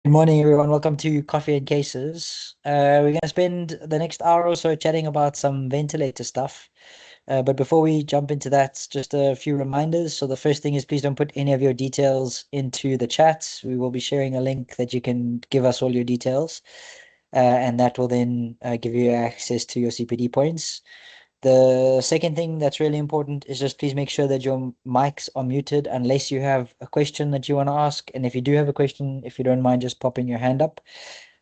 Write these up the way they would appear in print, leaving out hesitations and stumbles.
Good morning, everyone. Welcome to Coffee and Cases. We're going to spend the next hour or so chatting about some ventilator stuff. But before we jump into that, just a few reminders. So the first thing is please don't put any of your details into the chat. We will be sharing a link that you can give us all your details, and that will then give you access to your CPD points. The second thing that's really important is just please make sure that your mics are muted unless you have a question that you want to ask. And if you do have a question, if you don't mind just popping your hand up.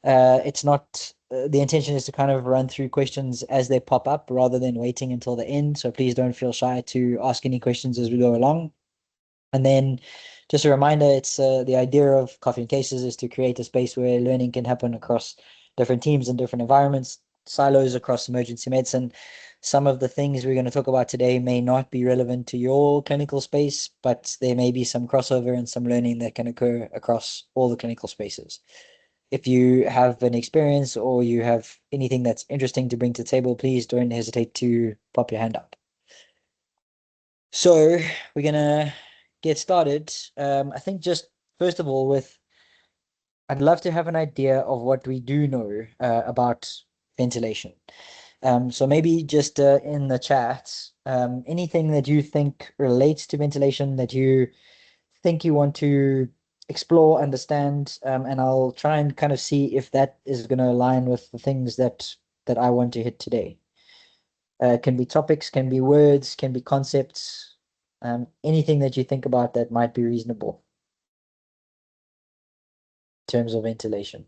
It's not, the intention is to kind of run through questions as they pop up rather than waiting until the end. So please don't feel shy to ask any questions as we go along. And then just a reminder, it's the idea of Coffee and Cases is to create a space where learning can happen across different teams and different environments, silos across emergency medicine. Some of the things we're going to talk about today may not be relevant to your clinical space, but there may be some crossover and some learning that can occur across all the clinical spaces. If you have an experience or you have anything that's interesting to bring to the table, please don't hesitate to pop your hand up. So we're gonna get started. I think just first of all I'd love to have an idea of what we do know about ventilation. So maybe just in the chat, anything that you think relates to ventilation that you think you want to explore, understand, and I'll try and kind of see if that is going to align with the things that I want to hit today. Can be topics, can be words, can be concepts, anything that you think about that might be reasonable in terms of ventilation.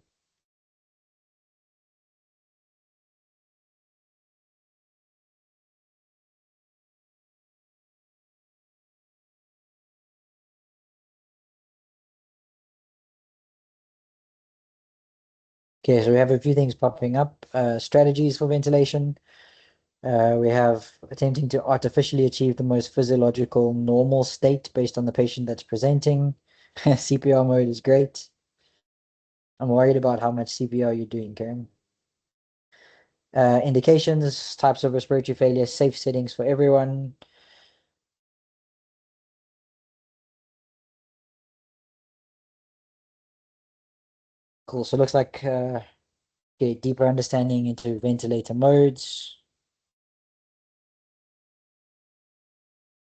Okay, so we have a few things popping up. Strategies for ventilation. We have attempting to artificially achieve the most physiological normal state based on the patient that's presenting. CPR mode is great. I'm worried about how much CPR you're doing, Karen. Indications, types of respiratory failure, safe settings for everyone. Cool. So it looks like okay, deeper understanding into ventilator modes.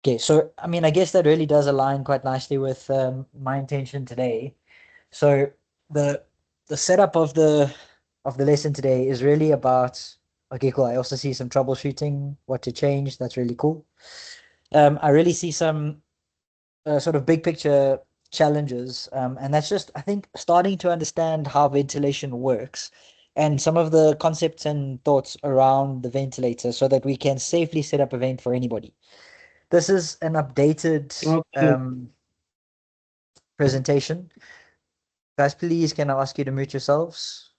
Okay, so I mean, I guess that really does align quite nicely with my intention today. So the the setup of the lesson today is really about, okay, cool. I also see some troubleshooting, what to change. That's really cool. I really see some sort of big picture challenges, and that's just, I think, starting to understand how ventilation works and some of the concepts and thoughts around the ventilator so that we can safely set up a vent for anybody. This is an updated Okay. presentation. Guys, please can I ask you to mute yourselves?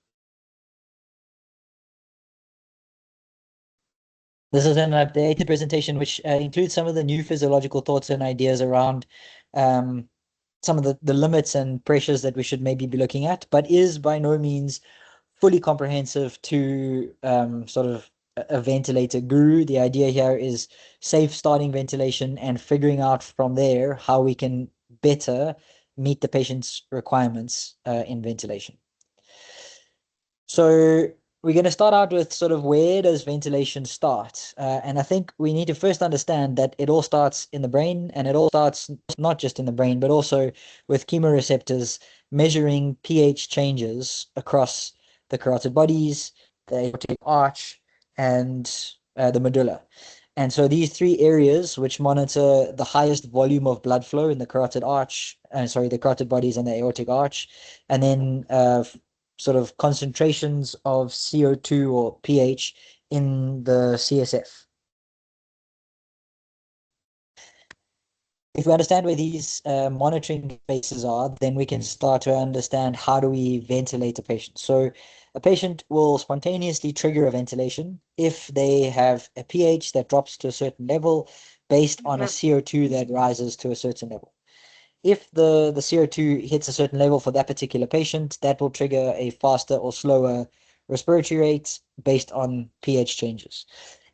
This is an updated presentation which includes some of the new physiological thoughts and ideas around some of the limits and pressures that we should maybe be looking at, but is by no means fully comprehensive to sort of a ventilator guru. The idea here is safe starting ventilation and figuring out from there how we can better meet the patient's requirements in ventilation. So we're going to start out with sort of where does ventilation start? And I think we need to first understand that it all starts in the brain, and it all starts not just in the brain, but also with chemoreceptors measuring pH changes across the carotid bodies, the aortic arch, and the medulla. And so these three areas which monitor the highest volume of blood flow in the carotid arch, sorry, the carotid bodies and the aortic arch, and then sort of concentrations of CO2 or pH in the CSF. If we understand where these monitoring spaces are, then we can start to understand how do we ventilate a patient. So a patient will spontaneously trigger a ventilation if they have a pH that drops to a certain level based on a CO2 that rises to a certain level. If the CO2 hits a certain level for that particular patient, that will trigger a faster or slower respiratory rate based on pH changes.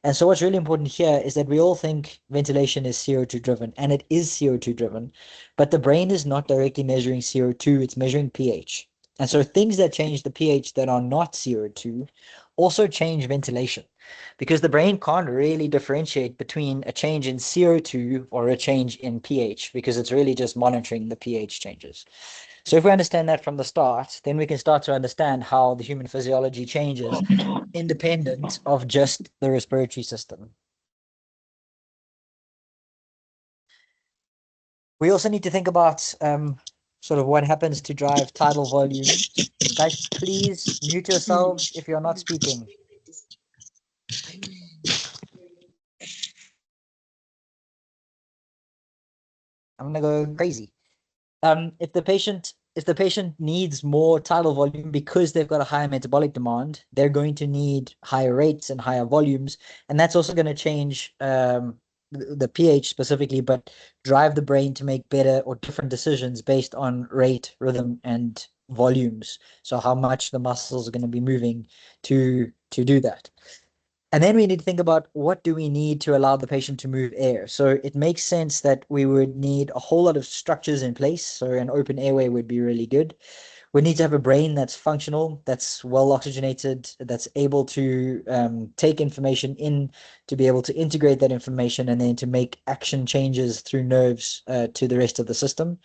And so what's really important here is that we all think ventilation is CO2 driven, and it is CO2 driven, but the brain is not directly measuring CO2, it's measuring pH. And so things that change the pH that are not CO2 also change ventilation, because the brain can't really differentiate between a change in CO2 or a change in pH, because it's really just monitoring the pH changes. So if we understand that from the start, then we can start to understand how the human physiology changes independent of just the respiratory system. We also need to think about sort of what happens to drive tidal volume. Guys, please mute yourselves if you're not speaking. I'm gonna go crazy. If the patient needs more tidal volume because they've got a higher metabolic demand, they're going to need higher rates and higher volumes, and that's also going to change the pH specifically, but drive the brain to make better or different decisions based on rate, rhythm, and volumes. So how much the muscles are going to be moving to do that. And then we need to think about what do we need to allow the patient to move air. So it makes sense that we would need a whole lot of structures in place. So an open airway would be really good. We need to have a brain that's functional, that's well oxygenated, that's able to take information in, to be able to integrate that information and then to make action changes through nerves to the rest of the system.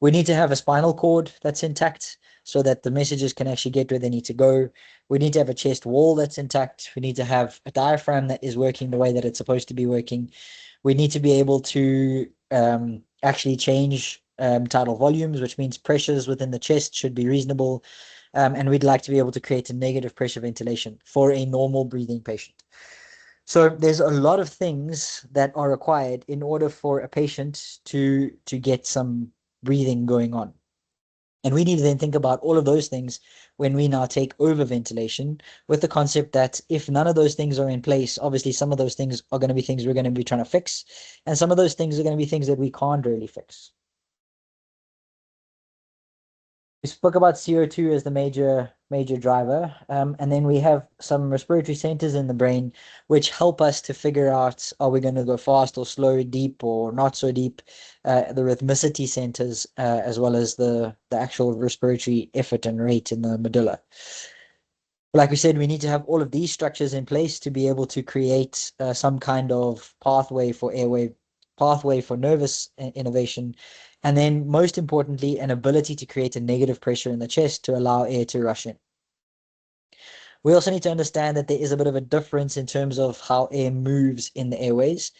We need to have a spinal cord that's intact so that the messages can actually get where they need to go. We need to have a chest wall that's intact. We need to have a diaphragm that is working the way that it's supposed to be working. We need to be able to actually change tidal volumes, which means pressures within the chest should be reasonable. And we'd like to be able to create a negative pressure ventilation for a normal breathing patient. So there's a lot of things that are required in order for a patient to get some breathing going on. And we need to then think about all of those things when we now take over ventilation, with the concept that if none of those things are in place, obviously some of those things are going to be things we're going to be trying to fix, and some of those things are going to be things that we can't really fix. We spoke about CO2 as the major driver, and then we have some respiratory centers in the brain which help us to figure out, are we going to go fast or slow, deep or not so deep, the rhythmicity centers, as well as the actual respiratory effort and rate in the medulla. Like we said, we need to have all of these structures in place to be able to create some kind of pathway for airway, pathway for nervous innovation, and then most importantly, an ability to create a negative pressure in the chest to allow air to rush in. We also need to understand that there is a bit of a difference in terms of how air moves in the airways,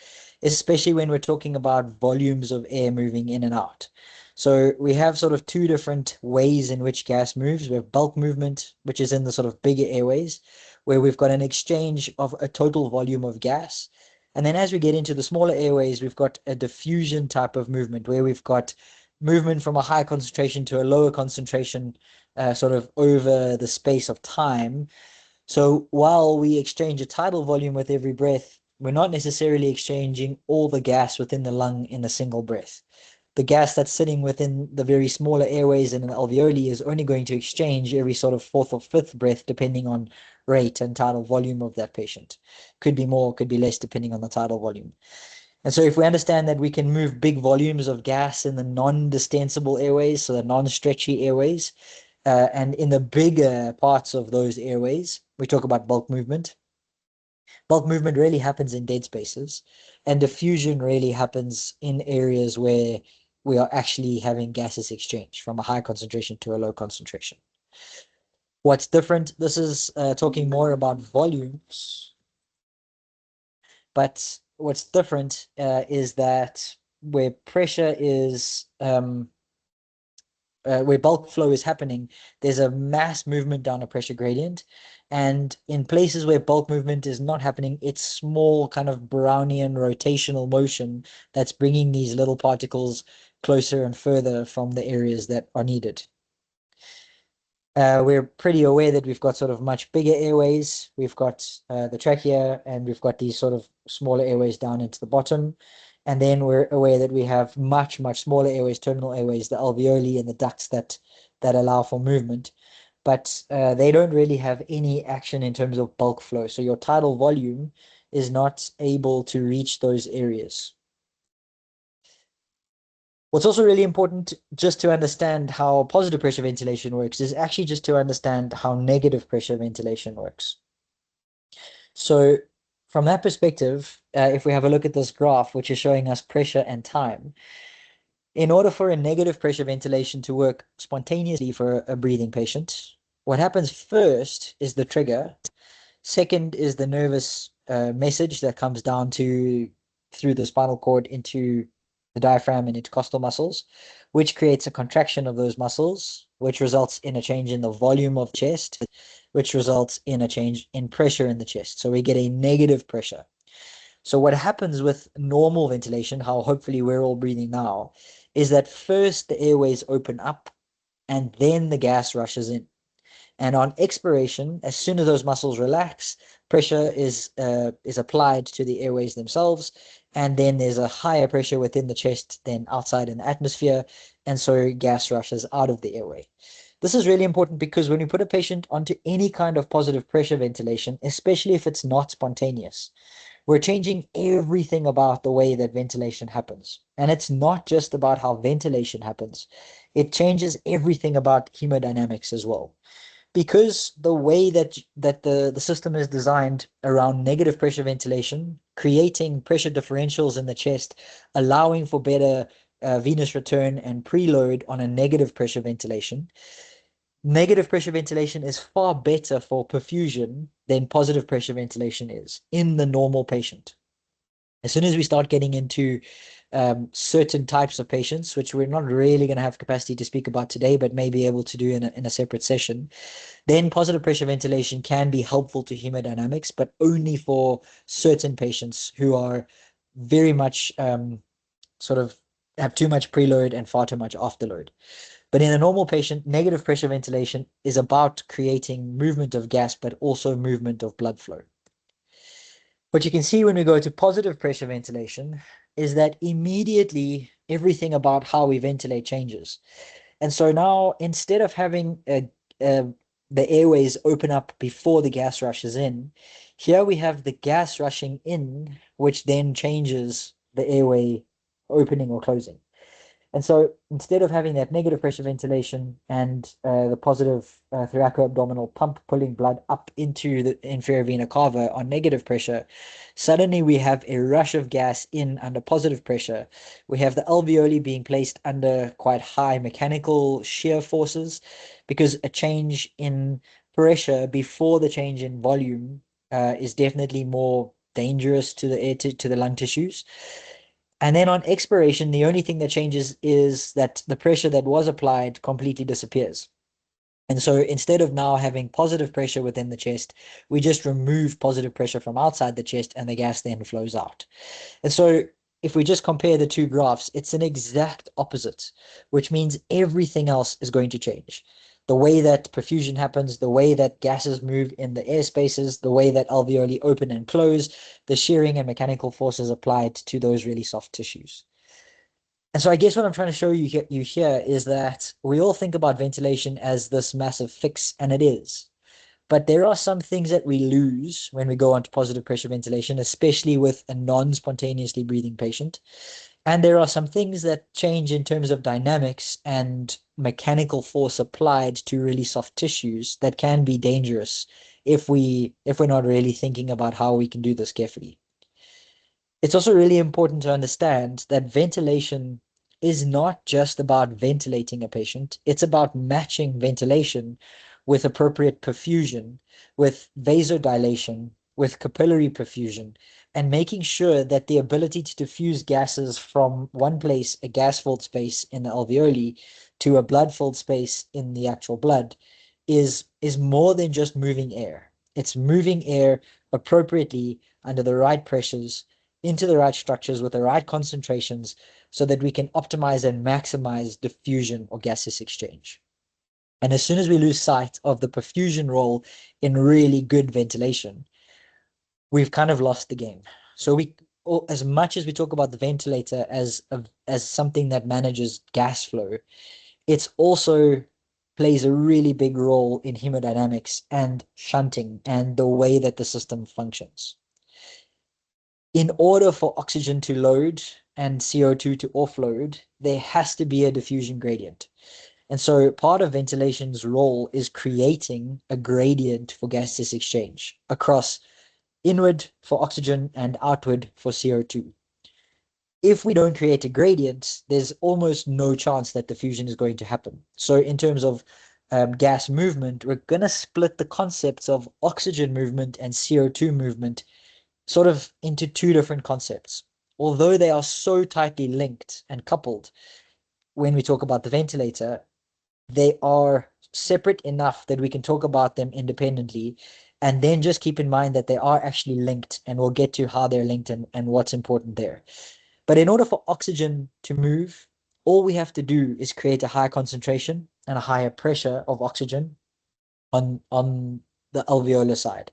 especially when we're talking about volumes of air moving in and out. So we have sort of two different ways in which gas moves. We have bulk movement, which is in the sort of bigger airways, where we've got an exchange of a total volume of gas. And then as we get into the smaller airways, we've got a diffusion type of movement, where we've got movement from a high concentration to a lower concentration, sort of over the space of time. So while we exchange a tidal volume with every breath, we're not necessarily exchanging all the gas within the lung in a single breath. The gas that's sitting within the very smaller airways and an alveoli is only going to exchange every sort of fourth or fifth breath, depending on rate and tidal volume of that patient. Could be more, could be less, depending on the tidal volume. And so if we understand that we can move big volumes of gas in the non-distensible airways, so the non-stretchy airways, and in the bigger parts of those airways, we talk about bulk movement. Bulk movement really happens in dead spaces, and diffusion really happens in areas where we are actually having gases exchange from a high concentration to a low concentration. What's different, this is talking more about volumes, but what's different is that where pressure is where bulk flow is happening, there's a mass movement down a pressure gradient. And in places where bulk movement is not happening, it's small kind of Brownian rotational motion that's bringing these little particles closer and further from the areas that are needed. We're pretty aware that we've got sort of much bigger airways. We've got the trachea, and we've got these sort of smaller airways down into the bottom. And then we're aware that we have much, much smaller airways, terminal airways, the alveoli and the ducts that allow for movement. But they don't really have any action in terms of bulk flow. So your tidal volume is not able to reach those areas. What's also really important just to understand how positive pressure ventilation works is actually just to understand how negative pressure ventilation works. So from that perspective, if we have a look at this graph, which is showing us pressure and time, in order for a negative pressure ventilation to work spontaneously for a breathing patient, what happens first is the trigger. Second is the nervous message that comes down through the spinal cord into the diaphragm and intercostal muscles, which creates a contraction of those muscles, which results in a change in the volume of chest, which results in a change in pressure in the chest. So we get a negative pressure. So what happens with normal ventilation, how hopefully we're all breathing now, is that first the airways open up and then the gas rushes in. And on expiration, as soon as those muscles relax, pressure is applied to the airways themselves, and then there's a higher pressure within the chest than outside in the atmosphere, and so gas rushes out of the airway. This is really important because when we put a patient onto any kind of positive pressure ventilation, especially if it's not spontaneous, we're changing everything about the way that ventilation happens. And it's not just about how ventilation happens. It changes everything about hemodynamics as well. Because the way that the system is designed around negative pressure ventilation, creating pressure differentials in the chest, allowing for better venous return and preload on a negative pressure ventilation, negative pressure ventilation is far better for perfusion than positive pressure ventilation is in the normal patient. As soon as we start getting into certain types of patients, which we're not really going to have capacity to speak about today, but may be able to do in a separate session, then positive pressure ventilation can be helpful to hemodynamics, but only for certain patients who are very much sort of have too much preload and far too much afterload. But in a normal patient, negative pressure ventilation is about creating movement of gas, but also movement of blood flow. What you can see when we go to positive pressure ventilation is that immediately everything about how we ventilate changes. And so now, instead of having the airways open up before the gas rushes in, here we have the gas rushing in, which then changes the airway opening or closing. And so instead of having that negative pressure ventilation and the positive thoracoabdominal pump pulling blood up into the inferior vena cava on negative pressure, suddenly we have a rush of gas in under positive pressure. We have the alveoli being placed under quite high mechanical shear forces because a change in pressure before the change in volume is definitely more dangerous to the air to the lung tissues. And then on expiration, the only thing that changes is that the pressure that was applied completely disappears. And so instead of now having positive pressure within the chest, we just remove positive pressure from outside the chest and the gas then flows out. And so if we just compare the two graphs, it's an exact opposite, which means everything else is going to change. The way that perfusion happens, the way that gases move in the air spaces, the way that alveoli open and close, the shearing and mechanical forces applied to those really soft tissues. And so I guess what I'm trying to show you here is that we all think about ventilation as this massive fix, and it is. But there are some things that we lose when we go on to positive pressure ventilation, especially with a non-spontaneously breathing patient. And there are some things that change in terms of dynamics and mechanical force applied to really soft tissues that can be dangerous if we're not really thinking about how we can do this carefully. It's also really important to understand that ventilation is not just about ventilating a patient, it's about matching ventilation with appropriate perfusion, with vasodilation, with capillary perfusion, and making sure that the ability to diffuse gases from one place, a gas-filled space in the alveoli, to a blood-filled space in the actual blood, is more than just moving air. It's moving air appropriately under the right pressures into the right structures with the right concentrations so that we can optimize and maximize diffusion or gaseous exchange. And as soon as we lose sight of the perfusion role in really good ventilation, we've kind of lost the game. So as much as we talk about the ventilator as something that manages gas flow, it's also plays a really big role in hemodynamics and shunting and the way that the system functions. In order for oxygen to load and CO2 to offload, there has to be a diffusion gradient. And so part of ventilation's role is creating a gradient for gaseous exchange across inward for oxygen and outward for CO2. If we don't create a gradient, there's almost no chance that diffusion is going to happen. So in terms of gas movement, we're going to split the concepts of oxygen movement and CO2 movement sort of into two different concepts. Although they are so tightly linked and coupled when we talk about the ventilator, they are separate enough that we can talk about them independently, and then just keep in mind that they are actually linked, and we'll get to how they're linked and what's important there. But in order for oxygen to move, all we have to do is create a higher concentration and a higher pressure of oxygen on the alveolar side.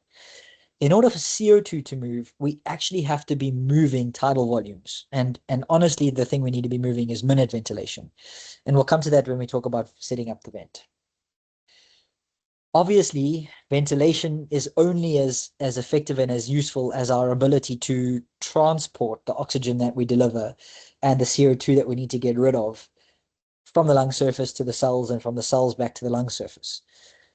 In order for CO2 to move, we actually have to be moving tidal volumes. And honestly, the thing we need to be moving is minute ventilation. And we'll come to that when we talk about setting up the vent. Obviously, ventilation is only as effective and as useful as our ability to transport the oxygen that we deliver and the CO2 that we need to get rid of from the lung surface to the cells and from the cells back to the lung surface.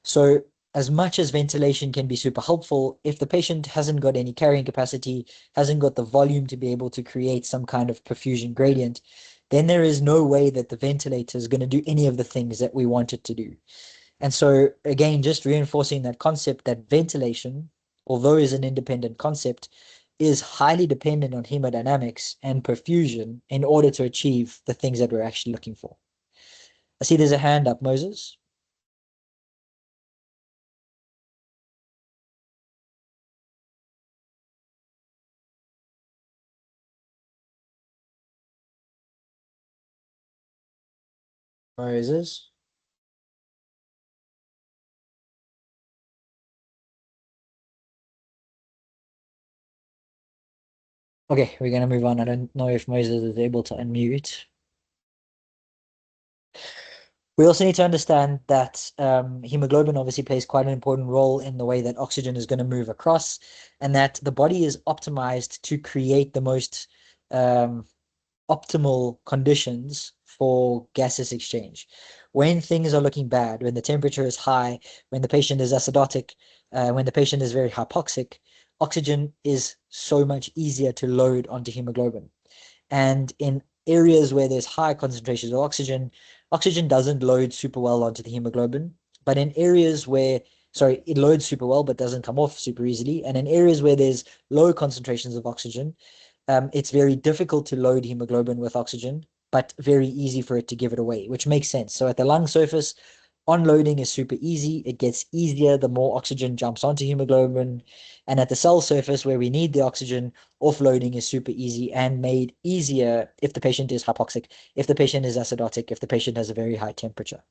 So as much as ventilation can be super helpful, if the patient hasn't got any carrying capacity, hasn't got the volume to be able to create some kind of perfusion gradient, then there is no way that the ventilator is going to do any of the things that we want it to do. And so again, just reinforcing that concept that ventilation, although is an independent concept, is highly dependent on hemodynamics and perfusion in order to achieve the things that we're actually looking for. I see there's a hand up, Moses. Moses. Okay, we're going to move on. I don't know if Moses is able to unmute. We also need to understand that hemoglobin obviously plays quite an important role in the way that oxygen is going to move across, and that the body is optimized to create the most optimal conditions for gaseous exchange. When things are looking bad, when the temperature is high, when the patient is acidotic, when the patient is very hypoxic, oxygen is so much easier to load onto hemoglobin. And in areas where there's high concentrations of oxygen, oxygen doesn't load super well onto the hemoglobin. But in areas where, sorry, it loads super well, but doesn't come off super easily. And in areas where there's low concentrations of oxygen, it's very difficult to load hemoglobin with oxygen, but very easy for it to give it away, which makes sense. So at the lung surface, onloading is super easy. It gets easier the more oxygen jumps onto hemoglobin. And at the cell surface where we need the oxygen, offloading is super easy and made easier if the patient is hypoxic, if the patient is acidotic, if the patient has a very high temperature.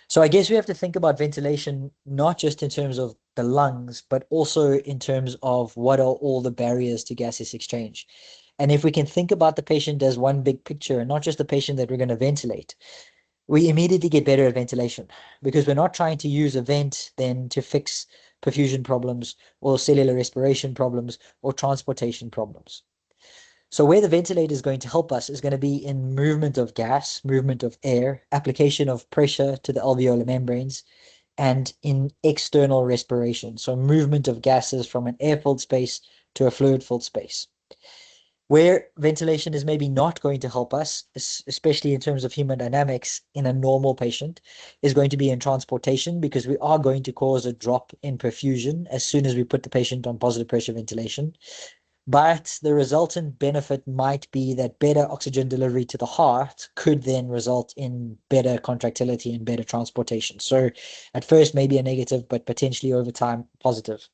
So I guess we have to think about ventilation, not just in terms of the lungs, but also in terms of what are all the barriers to gaseous exchange. And if we can think about the patient as one big picture and not just the patient that we're going to ventilate, we immediately get better at ventilation because we're not trying to use a vent then to fix perfusion problems or cellular respiration problems or transportation problems. So where the ventilator is going to help us is going to be in movement of gas, movement of air, application of pressure to the alveolar membranes, and in external respiration. So movement of gases from an air-filled space to a fluid-filled space. Where ventilation is maybe not going to help us, especially in terms of hemodynamics in a normal patient, is going to be in transportation because we are going to cause a drop in perfusion as soon as we put the patient on positive pressure ventilation. But the resultant benefit might be that better oxygen delivery to the heart could then result in better contractility and better transportation. So at first, maybe a negative, but potentially over time, positive.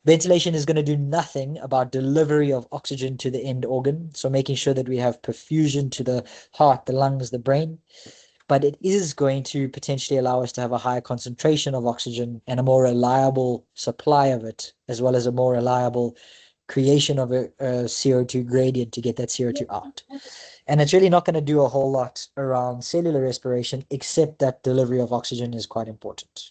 Ventilation is going to do nothing about delivery of oxygen to the end organ. So making sure that we have perfusion to the heart, the lungs, the brain. But it is going to potentially allow us to have a higher concentration of oxygen and a more reliable supply of it, as well as a more reliable creation of a CO2 gradient to get that CO2 out. And it's really not going to do a whole lot around cellular respiration, except that delivery of oxygen is quite important.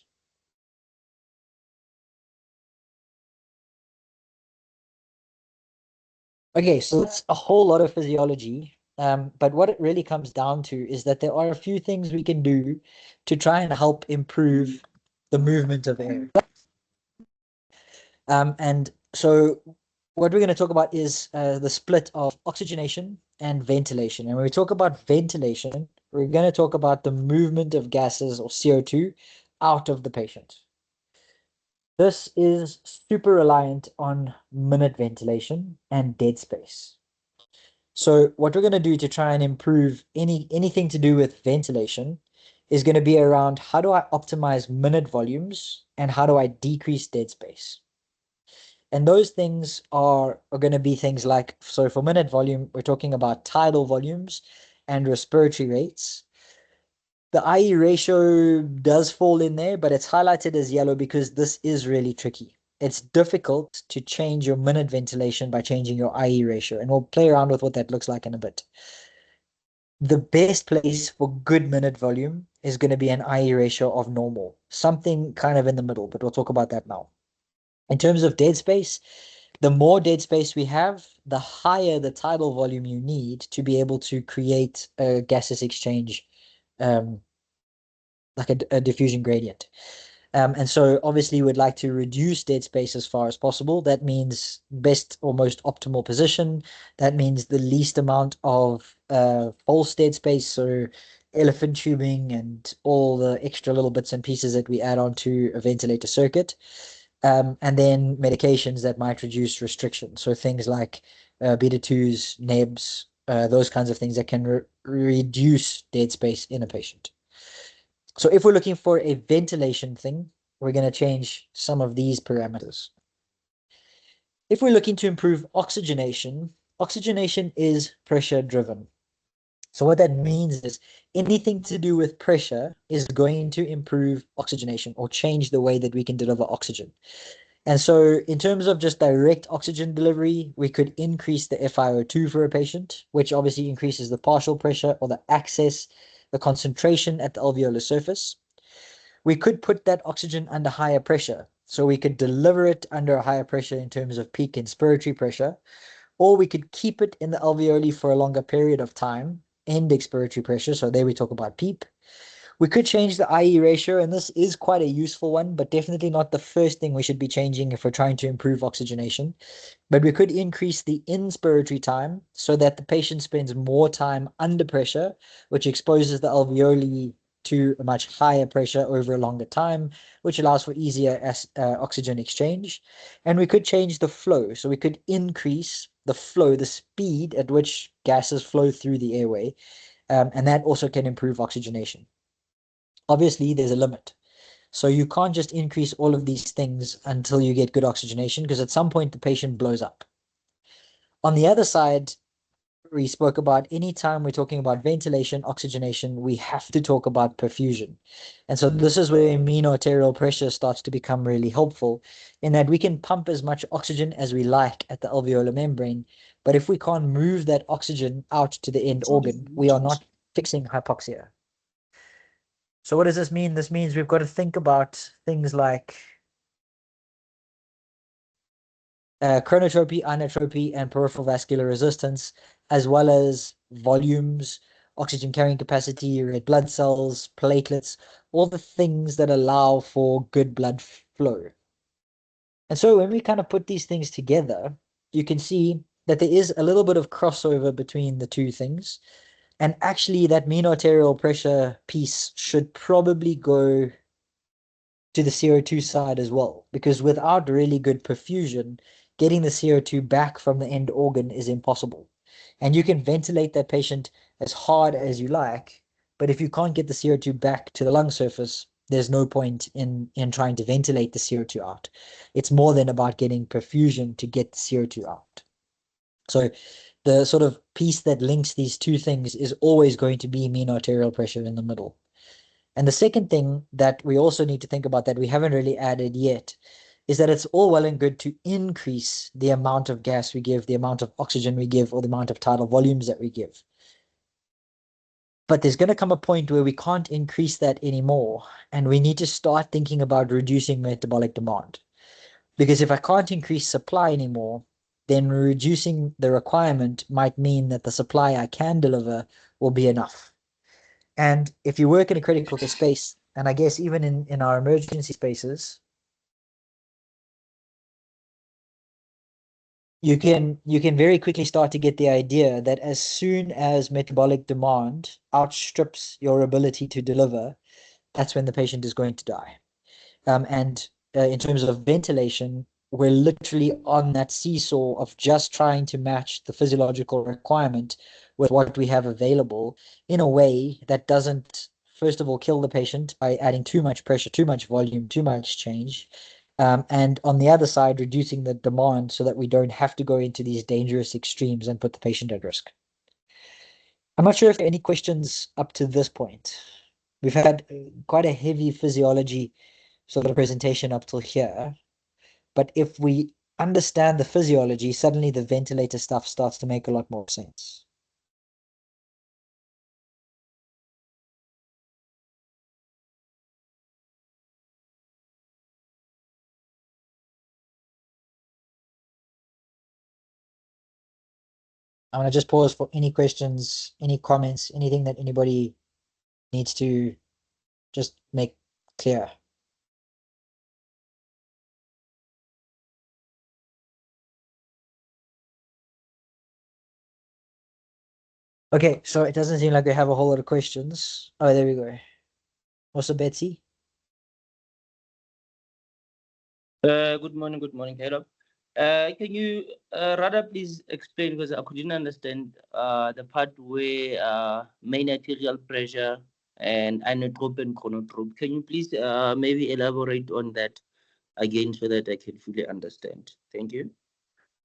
Okay, so that's a whole lot of physiology. But what it really comes down to is that there are a few things we can do to try and help improve the movement of air. And so what we're going to talk about is the split of oxygenation and ventilation. And when we talk about ventilation, we're going to talk about the movement of gases or CO2 out of the patient. This is super reliant on minute ventilation and dead space. So what we're going to do to try and improve anything to do with ventilation is going to be around how do I optimize minute volumes and how do I decrease dead space. And those things are going to be things like, so for minute volume, we're talking about tidal volumes and respiratory rates. The IE ratio does fall in there, but it's highlighted as yellow because this is really tricky. It's difficult to change your minute ventilation by changing your IE ratio, and we'll play around with what that looks like in a bit. The best place for good minute volume is going to be an IE ratio of normal, something kind of in the middle, but we'll talk about that now. In terms of dead space, the more dead space we have, the higher the tidal volume you need to be able to create a gaseous exchange, like a diffusion gradient. And so obviously we'd like to reduce dead space as far as possible. That means best or most optimal position. That means the least amount of false dead space, so elephant tubing and all the extra little bits and pieces that we add onto a ventilator circuit. And then medications that might reduce restriction. So things like beta-2s, NEBs, those kinds of things that can reduce dead space in a patient. So if we're looking for a ventilation thing, we're going to change some of these parameters. If we're looking to improve oxygenation, oxygenation is pressure driven. So what that means is anything to do with pressure is going to improve oxygenation or change the way that we can deliver oxygen. And so in terms of just direct oxygen delivery, we could increase the FiO2 for a patient, which obviously increases the partial pressure or the access, the concentration at the alveolar surface. We could put that oxygen under higher pressure. So we could deliver it under a higher pressure in terms of peak inspiratory pressure, or we could keep it in the alveoli for a longer period of time, end expiratory pressure. So there we talk about PEEP. We could change the IE ratio, and this is quite a useful one, but definitely not the first thing we should be changing if we're trying to improve oxygenation. But we could increase the inspiratory time so that the patient spends more time under pressure, which exposes the alveoli to a much higher pressure over a longer time, which allows for easier oxygen exchange. And we could change the flow. So we could increase the flow, the speed at which gases flow through the airway. And that also can improve oxygenation. Obviously, there's a limit. So you can't just increase all of these things until you get good oxygenation, because at some point the patient blows up. On the other side, we spoke about anytime we're talking about ventilation, oxygenation, we have to talk about perfusion. And so this is where mean arterial pressure starts to become really helpful, in that we can pump as much oxygen as we like at the alveolar membrane, but if we can't move that oxygen out to the end organ, we are not fixing hypoxia. So what does this mean? This means we've got to think about things like chronotropy, inotropy, and peripheral vascular resistance, as well as volumes, oxygen carrying capacity, red blood cells, platelets, all the things that allow for good blood flow. And so when we kind of put these things together, you can see that there is a little bit of crossover between the two things. And actually, that mean arterial pressure piece should probably go to the CO2 side as well, because without really good perfusion, getting the CO2 back from the end organ is impossible. And you can ventilate that patient as hard as you like, but if you can't get the CO2 back to the lung surface, there's no point in trying to ventilate the CO2 out. It's more than about getting perfusion to get the CO2 out. So the sort of piece that links these two things is always going to be mean arterial pressure in the middle. And the second thing that we also need to think about that we haven't really added yet is that it's all well and good to increase the amount of gas we give, the amount of oxygen we give, or the amount of tidal volumes that we give. But there's going to come a point where we can't increase that anymore, and we need to start thinking about reducing metabolic demand. Because if I can't increase supply anymore, then reducing the requirement might mean that the supply I can deliver will be enough. And if you work in a critical care space, and I guess even in our emergency spaces, you can very quickly start to get the idea that as soon as metabolic demand outstrips your ability to deliver, that's when the patient is going to die. And in terms of ventilation, we're literally on that seesaw of just trying to match the physiological requirement with what we have available in a way that doesn't, first of all, kill the patient by adding too much pressure, too much volume, too much change. And on the other side, reducing the demand so that we don't have to go into these dangerous extremes and put the patient at risk. I'm not sure if there are any questions up to this point. We've had quite a heavy physiology sort of presentation up till here. But if we understand the physiology, suddenly the ventilator stuff starts to make a lot more sense. I'm going to just pause for any questions, any comments, anything that anybody needs to just make clear. Okay, so it doesn't seem like we have a whole lot of questions. Oh, there we go. Also, Betsy. Good morning, Caleb. Can you rather please explain because I couldn't understand the part where main arterial pressure and inotrope and chronotrope. Can you please maybe elaborate on that again so that I can fully understand? Thank you.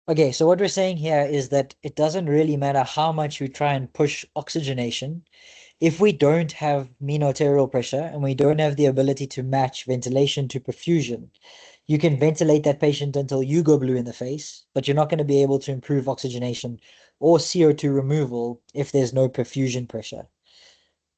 Okay, so what we're saying here is that it doesn't really matter how much we try and push oxygenation. If we don't have mean arterial pressure and we don't have the ability to match ventilation to perfusion, you can ventilate that patient until you go blue in the face, but you're not going to be able to improve oxygenation or CO2 removal if there's no perfusion pressure.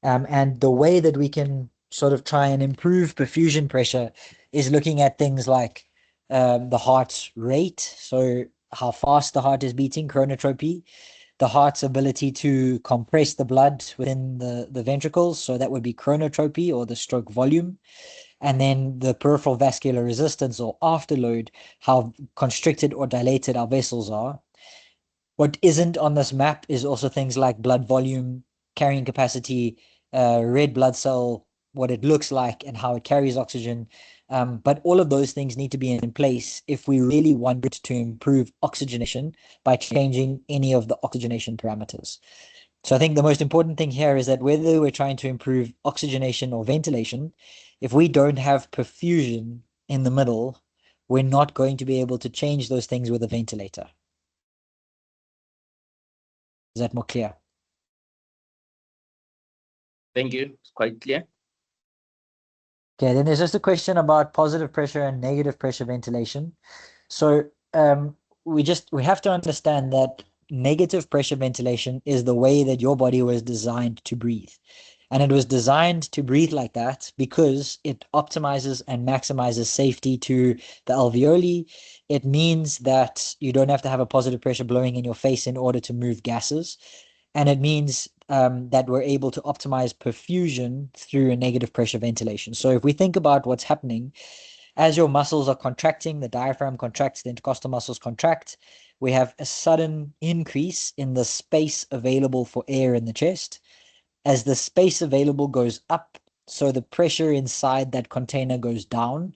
And the way that we can sort of try and improve perfusion pressure is looking at things like the heart rate, so how fast the heart is beating, chronotropy, the heart's ability to compress the blood within the ventricles, so that would be chronotropy or the stroke volume, and then the peripheral vascular resistance or afterload, how constricted or dilated our vessels are. What isn't on this map is also things like blood volume, carrying capacity, red blood cell, what it looks like and how it carries oxygen. But all of those things need to be in place if we really want to improve oxygenation by changing any of the oxygenation parameters. So I think the most important thing here is that whether we're trying to improve oxygenation or ventilation, if we don't have perfusion in the middle, we're not going to be able to change those things with a ventilator. Is that more clear? Thank you. It's quite clear. Okay, then there's just a question about positive pressure and negative pressure ventilation. So we have to understand that negative pressure ventilation is the way that your body was designed to breathe. And it was designed to breathe like that because it optimizes and maximizes safety to the alveoli. It means that you don't have to have a positive pressure blowing in your face in order to move gases. And it means that we're able to optimize perfusion through a negative pressure ventilation. So if we think about what's happening, as your muscles are contracting, the diaphragm contracts, the intercostal muscles contract, we have a sudden increase in the space available for air in the chest. As the space available goes up, so the pressure inside that container goes down.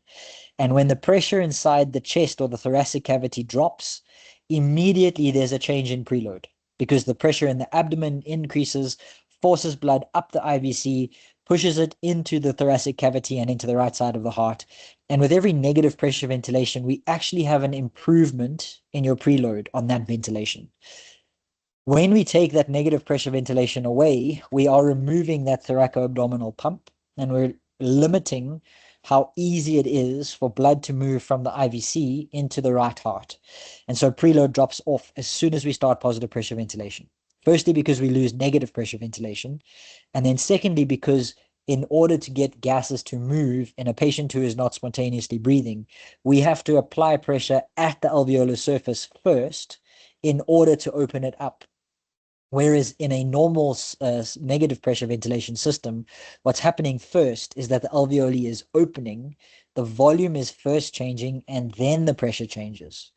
And when the pressure inside the chest or the thoracic cavity drops, immediately there's a change in preload because the pressure in the abdomen increases, forces blood up the IVC, pushes it into the thoracic cavity and into the right side of the heart. And with every negative pressure ventilation, we actually have an improvement in your preload on that ventilation. When we take that negative pressure ventilation away, we are removing that thoraco-abdominal pump and we're limiting how easy it is for blood to move from the IVC into the right heart. And so preload drops off as soon as we start positive pressure ventilation. Firstly, because we lose negative pressure ventilation. And then secondly, because in order to get gases to move in a patient who is not spontaneously breathing, we have to apply pressure at the alveolar surface first in order to open it up. Whereas in a normal negative pressure ventilation system, what's happening first is that the alveoli is opening, the volume is first changing, and then the pressure changes.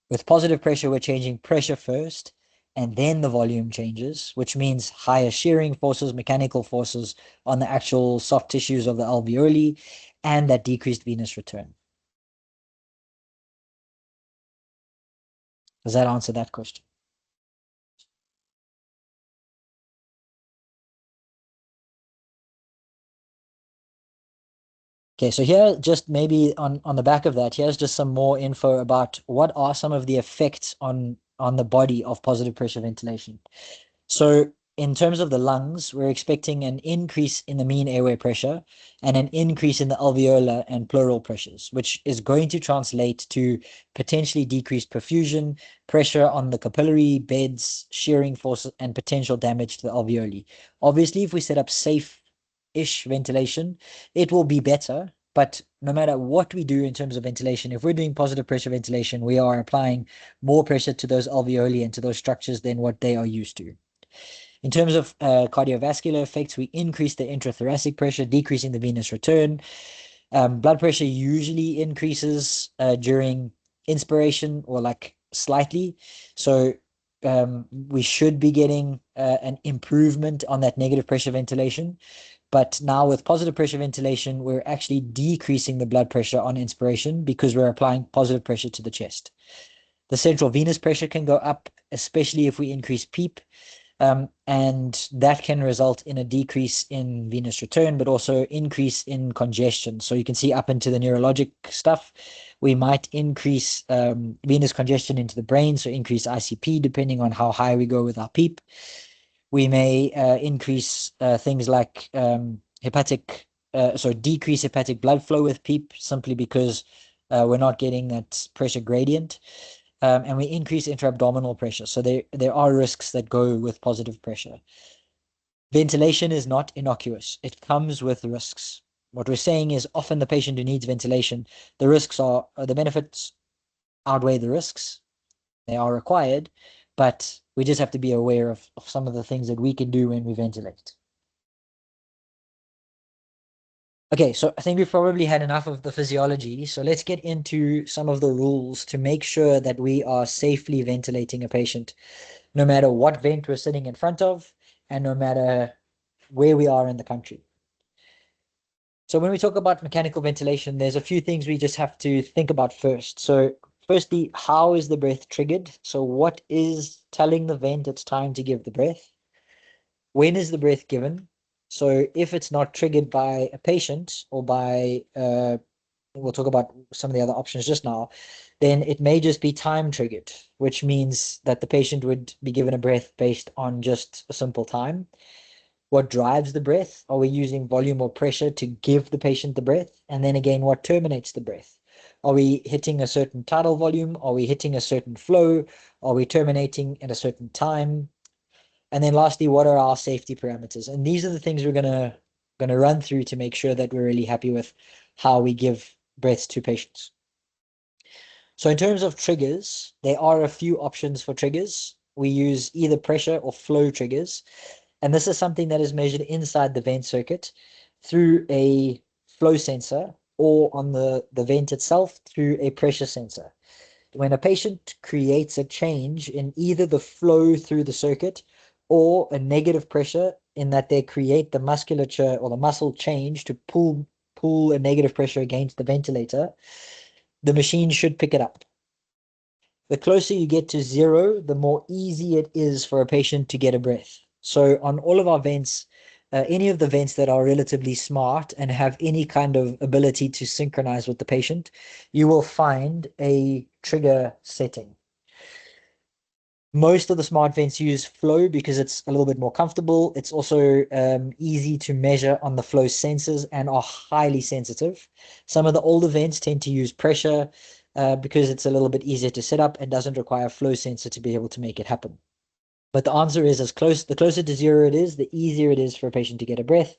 With positive pressure, we're changing pressure first, and then the volume changes, which means higher shearing forces, mechanical forces on the actual soft tissues of the alveoli, and that decreased venous return. Does that answer that question? Okay, so here, just maybe on the back of that, here's just some more info about what are some of the effects on the body of positive pressure ventilation. So in terms of the lungs, we're expecting an increase in the mean airway pressure and an increase in the alveolar and pleural pressures, which is going to translate to potentially decreased perfusion, pressure on the capillary beds, shearing forces, and potential damage to the alveoli. Obviously, if we set up safe-ish ventilation, it will be better. But no matter what we do in terms of ventilation, if we're doing positive pressure ventilation, we are applying more pressure to those alveoli and to those structures than what they are used to. In terms of cardiovascular effects, we increase the intrathoracic pressure, decreasing the venous return. Blood pressure usually increases during inspiration or like slightly. So we should be getting an improvement on that negative pressure ventilation. But now with positive pressure ventilation, we're actually decreasing the blood pressure on inspiration because we're applying positive pressure to the chest. The central venous pressure can go up, especially if we increase PEEP. And that can result in a decrease in venous return, but also increase in congestion. So you can see up into the neurologic stuff, we might increase venous congestion into the brain, so increase ICP depending on how high we go with our PEEP. We may increase things like decrease hepatic blood flow with PEEP simply because we're not getting that pressure gradient. And we increase intra-abdominal pressure. So there are risks that go with positive pressure. Ventilation is not innocuous. It comes with risks. What we're saying is often the patient who needs ventilation, the benefits outweigh the risks. They are required, but we just have to be aware of some of the things that we can do when we ventilate. Okay, so I think we've probably had enough of the physiology. So let's get into some of the rules to make sure that we are safely ventilating a patient, no matter what vent we're sitting in front of, and no matter where we are in the country. So when we talk about mechanical ventilation, there's a few things we just have to think about first. So firstly, how is the breath triggered? So what is telling the vent it's time to give the breath? When is the breath given? So if it's not triggered by a patient or by, we'll talk about some of the other options just now, then it may just be time triggered, which means that the patient would be given a breath based on just a simple time. What drives the breath? Are we using volume or pressure to give the patient the breath? And then again, what terminates the breath? Are we hitting a certain tidal volume? Are we hitting a certain flow? Are we terminating at a certain time? And then lastly, what are our safety parameters? And these are the things we're gonna run through to make sure that we're really happy with how we give breaths to patients. So in terms of triggers, there are a few options for triggers. We use either pressure or flow triggers. And this is something that is measured inside the vent circuit through a flow sensor or on the vent itself through a pressure sensor. When a patient creates a change in either the flow through the circuit or a negative pressure in that they create the musculature or the muscle change to pull a negative pressure against the ventilator, the machine should pick it up. The closer you get to zero, the more easy it is for a patient to get a breath. So on all of our vents, any of the vents that are relatively smart and have any kind of ability to synchronize with the patient, you will find a trigger setting. Most of the smart vents use flow because it's a little bit more comfortable. It's also easy to measure on the flow sensors and are highly sensitive. Some of the older vents tend to use pressure because it's a little bit easier to set up and doesn't require a flow sensor to be able to make it happen. But the answer is the closer to zero it is, the easier it is for a patient to get a breath.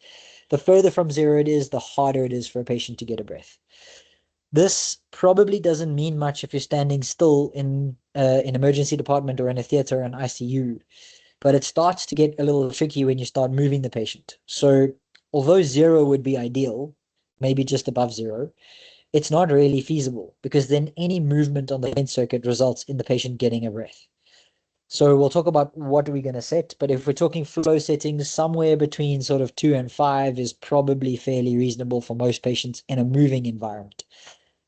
the further from zero it is, the harder it is for a patient to get a breath. This probably doesn't mean much if you're standing still in an emergency department or in a theater or an ICU, but it starts to get a little tricky when you start moving the patient. So although zero would be ideal, maybe just above zero, it's not really feasible because then any movement on the vent circuit results in the patient getting a breath. So we'll talk about what are we going to set, but if we're talking flow settings, somewhere between sort of 2 and 5 is probably fairly reasonable for most patients in a moving environment.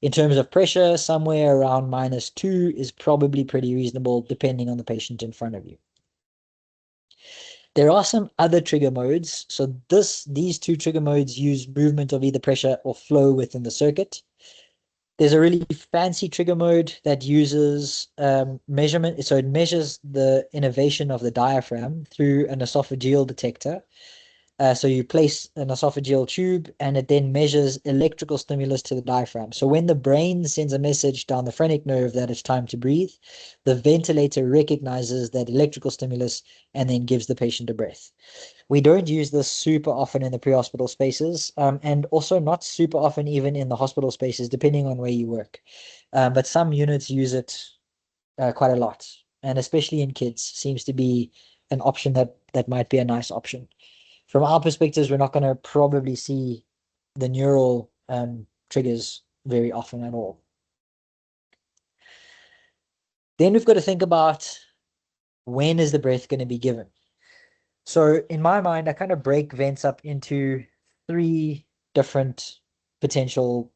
In terms of pressure, somewhere around -2 is probably pretty reasonable depending on the patient in front of you. There are some other trigger modes. So these two trigger modes use movement of either pressure or flow within the circuit. There's a really fancy trigger mode that uses measurement. So it measures the innervation of the diaphragm through an esophageal detector. So you place an esophageal tube and it then measures electrical stimulus to the diaphragm. So when the brain sends a message down the phrenic nerve that it's time to breathe, the ventilator recognizes that electrical stimulus and then gives the patient a breath. We don't use this super often in the pre-hospital spaces, and also not super often even in the hospital spaces, depending on where you work. But some units use it quite a lot, and especially in kids, seems to be an option that might be a nice option. From our perspectives, we're not going to probably see the neural triggers very often at all. Then we've got to think about when is the breath going to be given. So in my mind, I kind of break vents up into 3 different potential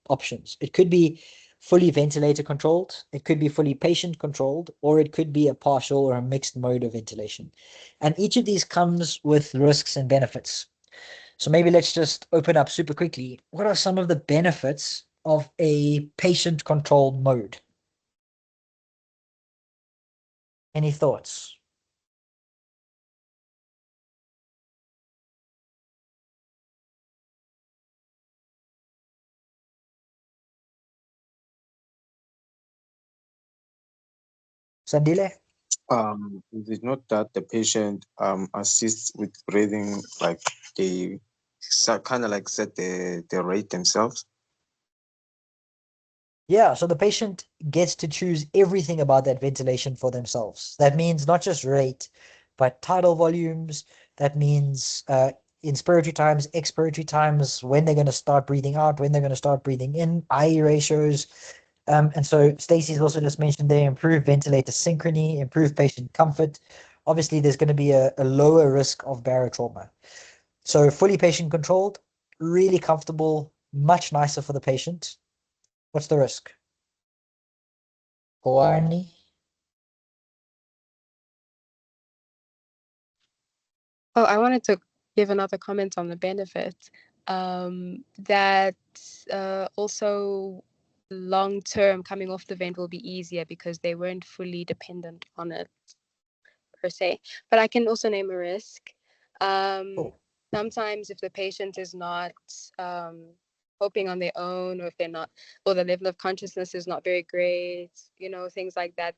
options. It could be fully ventilator controlled, it could be fully patient controlled, or it could be a partial or a mixed mode of ventilation. And each of these comes with risks and benefits. So maybe let's just open up super quickly. What are some of the benefits of a patient controlled mode? Any thoughts? Sandile? Is it not that the patient assists with breathing, like they kind of like set the rate themselves? Yeah, so the patient gets to choose everything about that ventilation for themselves. That means not just rate, but tidal volumes. That means inspiratory times, expiratory times, when they're going to start breathing out, when they're going to start breathing in, IE ratios. And so Stacey's also just mentioned there, improved ventilator synchrony, improved patient comfort. Obviously, there's going to be a lower risk of barotrauma. So fully patient controlled, really comfortable, much nicer for the patient. What's the risk? Barney? Oh, I wanted to give another comment on the benefits. That also long term coming off the vent will be easier because they weren't fully dependent on it per se. But I can also name a risk. Sometimes if the patient is not coping on their own, or if they're not, or the level of consciousness is not very great, things like that,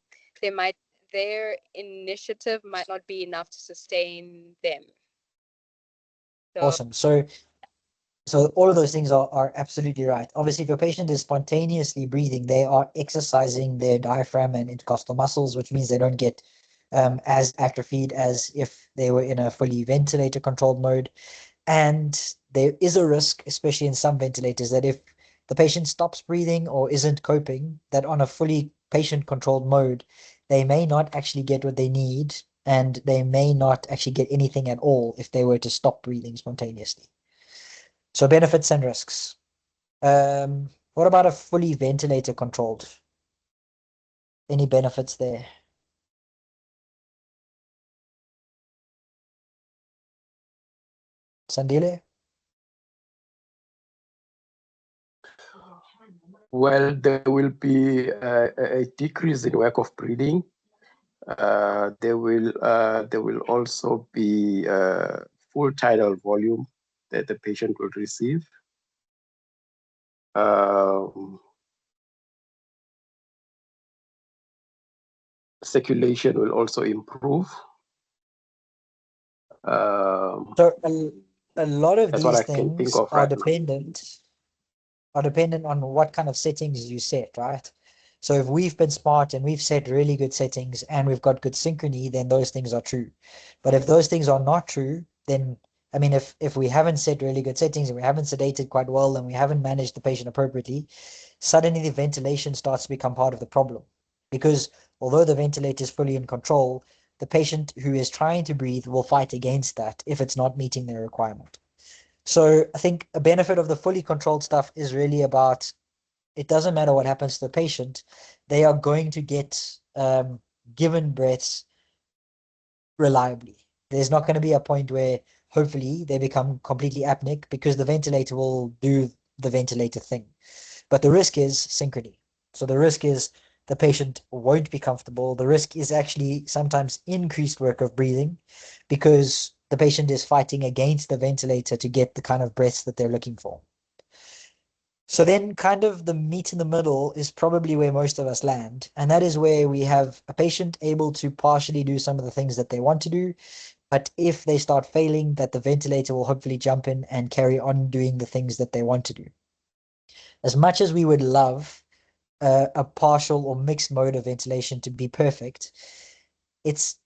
their initiative might not be enough to sustain them. Awesome. So all of those things are absolutely right. Obviously, if a patient is spontaneously breathing, they are exercising their diaphragm and intercostal muscles, which means they don't get as atrophied as if they were in a fully ventilator controlled mode. And there is a risk, especially in some ventilators, that if the patient stops breathing or isn't coping, that on a fully patient controlled mode, they may not actually get what they need, and they may not actually get anything at all if they were to stop breathing spontaneously. So benefits and risks. What about a fully ventilator controlled? Any benefits there? Sandile? Well, there will be a decrease in work of breathing. There will also be full tidal volume that the patient will receive. Circulation will also improve. So a lot of That's what these I can think things of are right now. dependent on what kind of settings you set, right? So if we've been smart and we've set really good settings and we've got good synchrony, then those things are true. But if those things are not true, then I mean, if we haven't set really good settings and we haven't sedated quite well and we haven't managed the patient appropriately, suddenly the ventilation starts to become part of the problem. Because although the ventilator is fully in control, the patient who is trying to breathe will fight against that if it's not meeting their requirement. So I think a benefit of the fully controlled stuff is really about it doesn't matter what happens to the patient, they are going to get given breaths reliably. There's not going to be a point where hopefully they become completely apneic because the ventilator will do the ventilator thing. But the risk is synchrony. So the risk is the patient won't be comfortable. The risk is actually sometimes increased work of breathing because the patient is fighting against the ventilator to get the kind of breaths that they're looking for. So then kind of the meat in the middle is probably where most of us land. And that is where we have a patient able to partially do some of the things that they want to do. But if they start failing, that the ventilator will hopefully jump in and carry on doing the things that they want to do. As much as we would love a partial or mixed mode of ventilation to be perfect, it's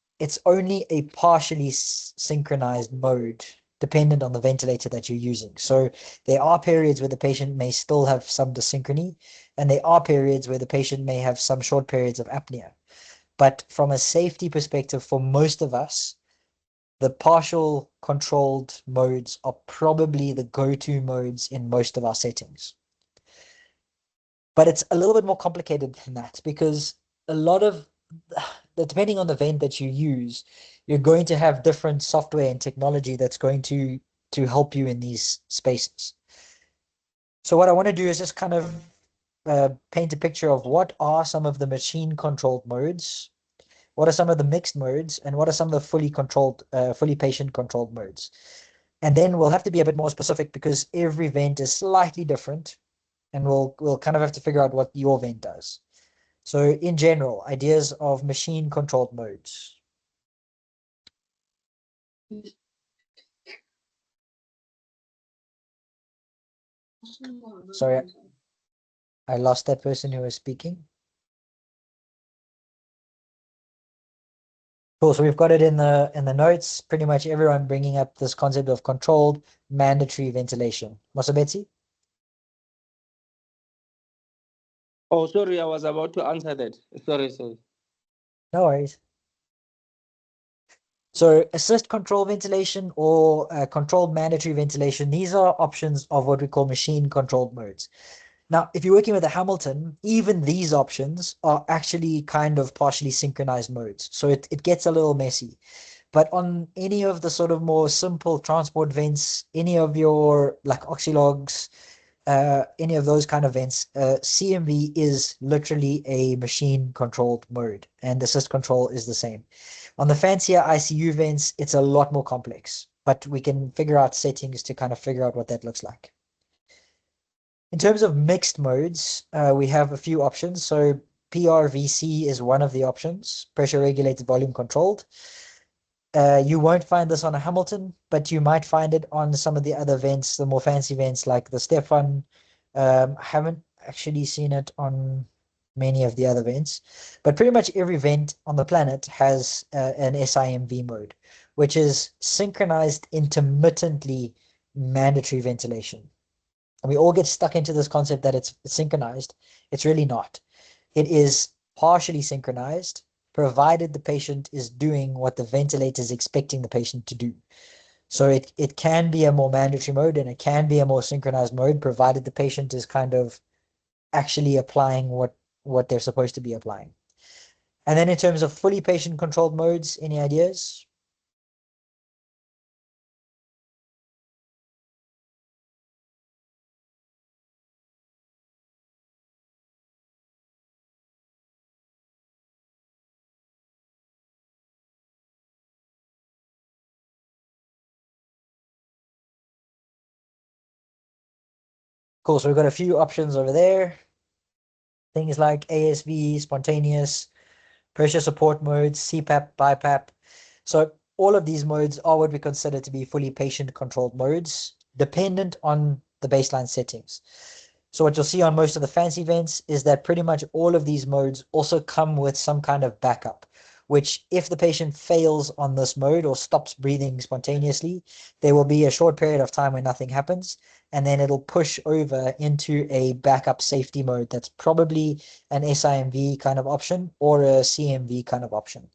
only a partially synchronized mode dependent on the ventilator that you're using. So there are periods where the patient may still have some dysynchrony, and there are periods where the patient may have some short periods of apnea. But from a safety perspective, for most of us, the partial controlled modes are probably the go-to modes in most of our settings. But it's a little bit more complicated than that because a lot of depending on the vent that you use, you're going to have different software and technology that's going to help you in these spaces. So what I want to do is just kind of paint a picture of what are some of the machine controlled modes, what are some of the mixed modes, and what are some of the fully controlled, fully patient controlled modes. And then we'll have to be a bit more specific because every vent is slightly different, and we'll kind of have to figure out what your vent does. So in general, ideas of machine controlled modes. Sorry, I lost that person who was speaking. Cool. So we've got it in the notes. Pretty much everyone bringing up this concept of controlled mandatory ventilation. Mosabetsi? Oh, sorry, I was about to answer that. Sorry. No worries. So assist control ventilation or controlled mandatory ventilation, these are options of what we call machine controlled modes. Now, if you're working with a Hamilton, even these options are actually kind of partially synchronized modes. So it gets a little messy. But on any of the sort of more simple transport vents, any of your like oxylogs, any of those kind of vents, CMV is literally a machine controlled mode and assist control is the same. On the fancier ICU vents, it's a lot more complex, but we can figure out settings to kind of figure out what that looks like. In terms of mixed modes, we have a few options. So PRVC is one of the options, pressure regulated volume controlled. You won't find this on a Hamilton, but you might find it on some of the other vents, the more fancy vents like the Stefan. I haven't actually seen it on many of the other vents, but pretty much every vent on the planet has an SIMV mode, which is synchronized intermittently mandatory ventilation. And we all get stuck into this concept that it's synchronized. It's really not. It is partially synchronized, provided the patient is doing what the ventilator is expecting the patient to do. So it can be a more mandatory mode and it can be a more synchronized mode, provided the patient is kind of actually applying what they're supposed to be applying. And then in terms of fully patient controlled modes, any ideas? Cool, so we've got a few options over there. Things like ASV, spontaneous, pressure support modes, CPAP, BiPAP. So all of these modes are what we consider to be fully patient-controlled modes, dependent on the baseline settings. So what you'll see on most of the fancy vents is that pretty much all of these modes also come with some kind of backup, which if the patient fails on this mode or stops breathing spontaneously, there will be a short period of time where nothing happens, and then it'll push over into a backup safety mode that's probably an SIMV kind of option or a CMV kind of option.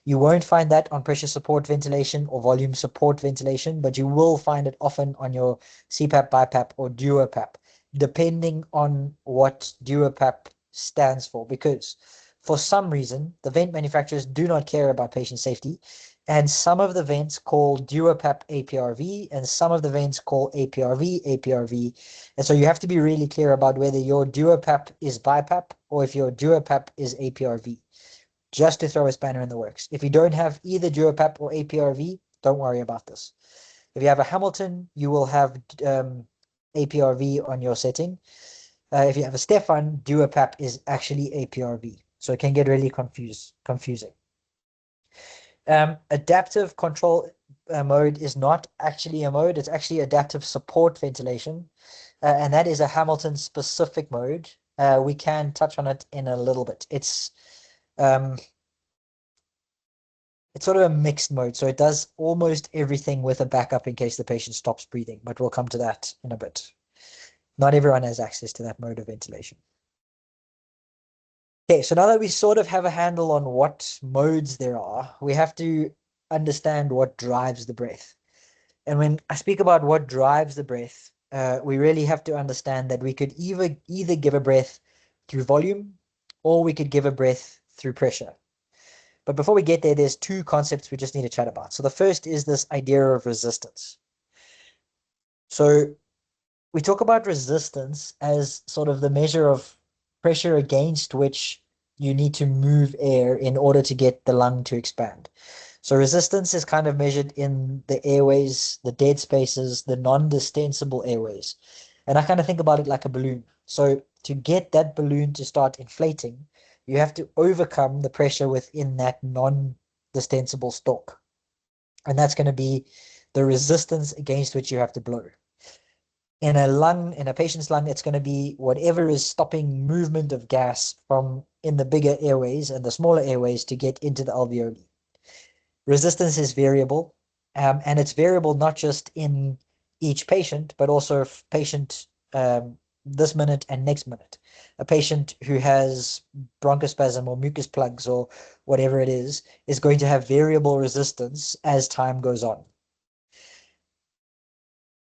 You won't find that on pressure support ventilation or volume support ventilation, but you will find it often on your CPAP, BiPAP, or DuoPAP, depending on what DuoPAP stands for, because for some reason, the vent manufacturers do not care about patient safety, and some of the vents call DuoPAP APRV, and some of the vents call APRV APRV, and so you have to be really clear about whether your DuoPAP is BiPAP or if your DuoPAP is APRV. Just to throw a spanner in the works. If you don't have either DuoPAP or APRV, don't worry about this. If you have a Hamilton, you will have APRV on your setting. If you have a Stefan, DuoPAP is actually APRV. So it can get really confusing. Adaptive control mode is not actually a mode. It's actually adaptive support ventilation. And that is a Hamilton specific mode. We can touch on it in a little bit. It's sort of a mixed mode, so it does almost everything with a backup in case the patient stops breathing, but we'll come to that in a bit. Not everyone has access to that mode of ventilation. Okay, so now that we sort of have a handle on what modes there are, we have to understand what drives the breath. And when I speak about what drives the breath, we really have to understand that we could either give a breath through volume or we could give a breath through pressure. But before we get there, there's two concepts we just need to chat about. So the first is this idea of resistance. So we talk about resistance as sort of the measure of pressure against which you need to move air in order to get the lung to expand. So resistance is kind of measured in the airways, the dead spaces, the non-distensible airways. And I kind of think about it like a balloon. So to get that balloon to start inflating, you have to overcome the pressure within that non-distensible stalk. And that's going to be the resistance against which you have to blow. In a patient's lung, it's going to be whatever is stopping movement of gas from in the bigger airways and the smaller airways to get into the alveoli. Resistance is variable, and it's variable not just in each patient, but also patient this minute and next minute. A patient who has bronchospasm or mucus plugs or whatever it is going to have variable resistance as time goes on.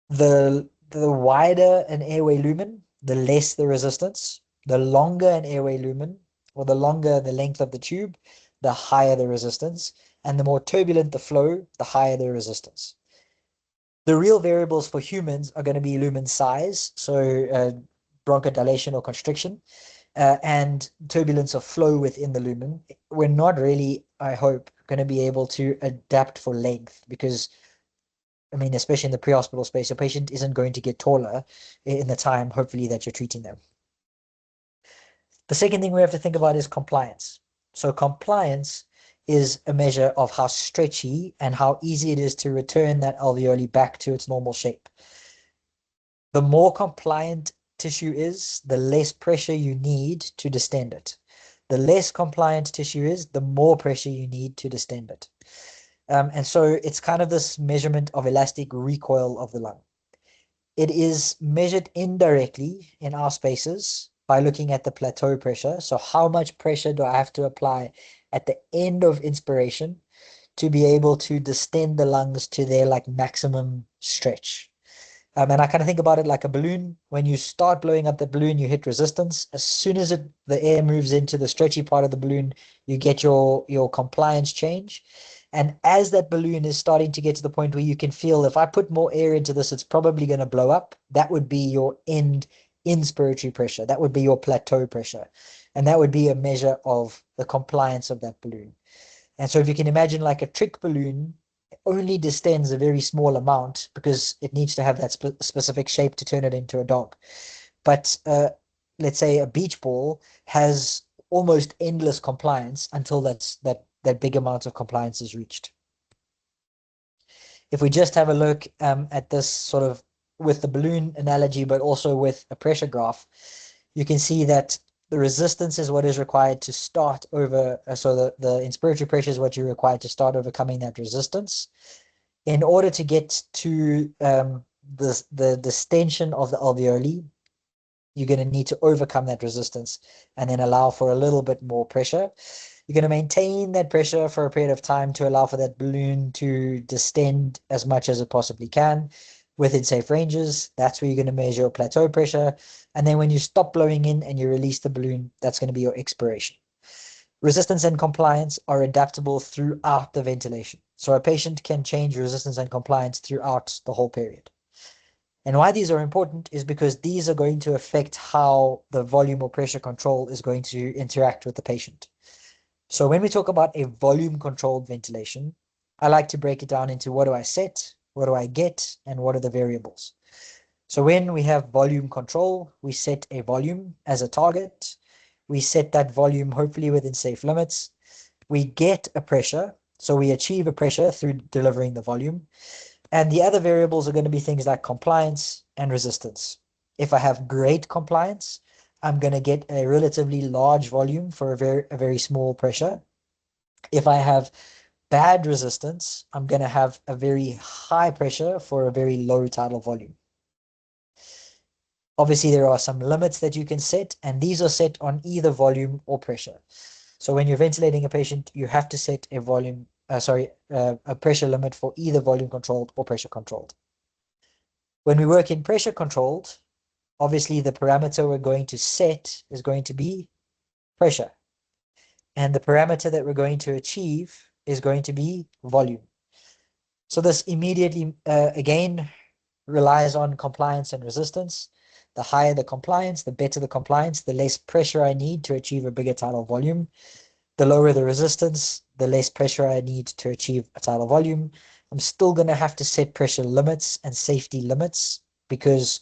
The wider an airway lumen, the less the resistance. The longer an airway lumen, or the longer the length of the tube, the higher the resistance. And the more turbulent the flow, the higher the resistance. The real variables for humans are going to be lumen size, so bronchodilation or constriction, and turbulence of flow within the lumen. We're not really, I hope, going to be able to adapt for length because, I mean, especially in the pre-hospital space, a patient isn't going to get taller in the time, hopefully, that you're treating them. The second thing we have to think about is compliance. So compliance is a measure of how stretchy and how easy it is to return that alveoli back to its normal shape. The more compliant tissue is, the less pressure you need to distend it. The less compliant tissue is, the more pressure you need to distend it. And so it's kind of this measurement of elastic recoil of the lung. It is measured indirectly in our spaces by looking at the plateau pressure. So how much pressure do I have to apply at the end of inspiration to be able to distend the lungs to their like maximum stretch? And I kind of think about it like a balloon. When you start blowing up the balloon, you hit resistance. As soon as the air moves into the stretchy part of the balloon, you get your compliance change. And as that balloon is starting to get to the point where you can feel, if I put more air into this, it's probably going to blow up, that would be your end inspiratory pressure. That would be your plateau pressure. And that would be a measure of the compliance of that balloon. And so if you can imagine like a trick balloon only distends a very small amount because it needs to have that specific shape to turn it into a dog. But let's say a beach ball has almost endless compliance until that big amount of compliance is reached. If we just have a look at this sort of with the balloon analogy, but also with a pressure graph, you can see that the resistance is what is required to start over, so the inspiratory pressure is what you're required to start overcoming that resistance. In order to get to the distension of the alveoli, you're going to need to overcome that resistance and then allow for a little bit more pressure. You're going to maintain that pressure for a period of time to allow for that balloon to distend as much as it possibly can within safe ranges. That's where you're going to measure your plateau pressure. And then when you stop blowing in and you release the balloon, that's going to be your expiration. Resistance and compliance are adaptable throughout the ventilation. So a patient can change resistance and compliance throughout the whole period. And why these are important is because these are going to affect how the volume or pressure control is going to interact with the patient. So when we talk about a volume controlled ventilation, I like to break it down into what do I set, what do I get, and what are the variables. So when we have volume control, we set a volume as a target. We set that volume hopefully within safe limits. We get a pressure, so we achieve a pressure through delivering the volume. And the other variables are going to be things like compliance and resistance. If I have great compliance, I'm going to get a relatively large volume for a very small pressure. If I have bad resistance, I'm going to have a very high pressure for a very low tidal volume. Obviously, there are some limits that you can set, and these are set on either volume or pressure. So when you're ventilating a patient, you have to set a volume, a pressure limit for either volume controlled or pressure controlled. When we work in pressure controlled, obviously the parameter we're going to set is going to be pressure. And the parameter that we're going to achieve is going to be volume. So this immediately, again, relies on compliance and resistance. The higher the compliance, the better the compliance, the less pressure I need to achieve a bigger tidal volume. The lower the resistance, the less pressure I need to achieve a tidal volume. I'm still going to have to set pressure limits and safety limits because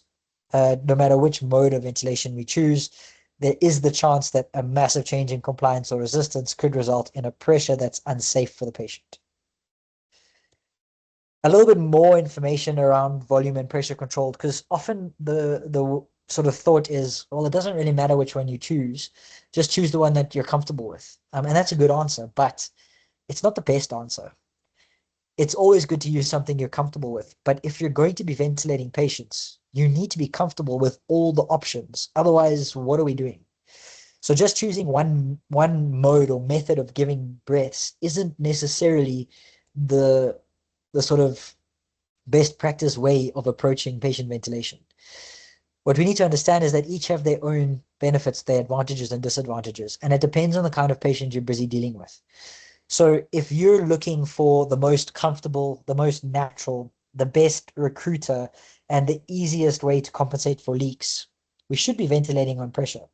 no matter which mode of ventilation we choose, there is the chance that a massive change in compliance or resistance could result in a pressure that's unsafe for the patient. A little bit more information around volume and pressure controlled, because often the sort of thought is, well, it doesn't really matter which one you choose, just choose the one that you're comfortable with. And that's a good answer, but it's not the best answer. It's always good to use something you're comfortable with, but if you're going to be ventilating patients, you need to be comfortable with all the options. Otherwise, what are we doing? So just choosing one mode or method of giving breaths isn't necessarily the sort of best practice way of approaching patient ventilation. What we need to understand is that each have their own benefits, their advantages and disadvantages, and it depends on the kind of patient you're busy dealing with. So if you're looking for the most comfortable, the most natural, the best recruiter, and the easiest way to compensate for leaks, we should be ventilating on pressure.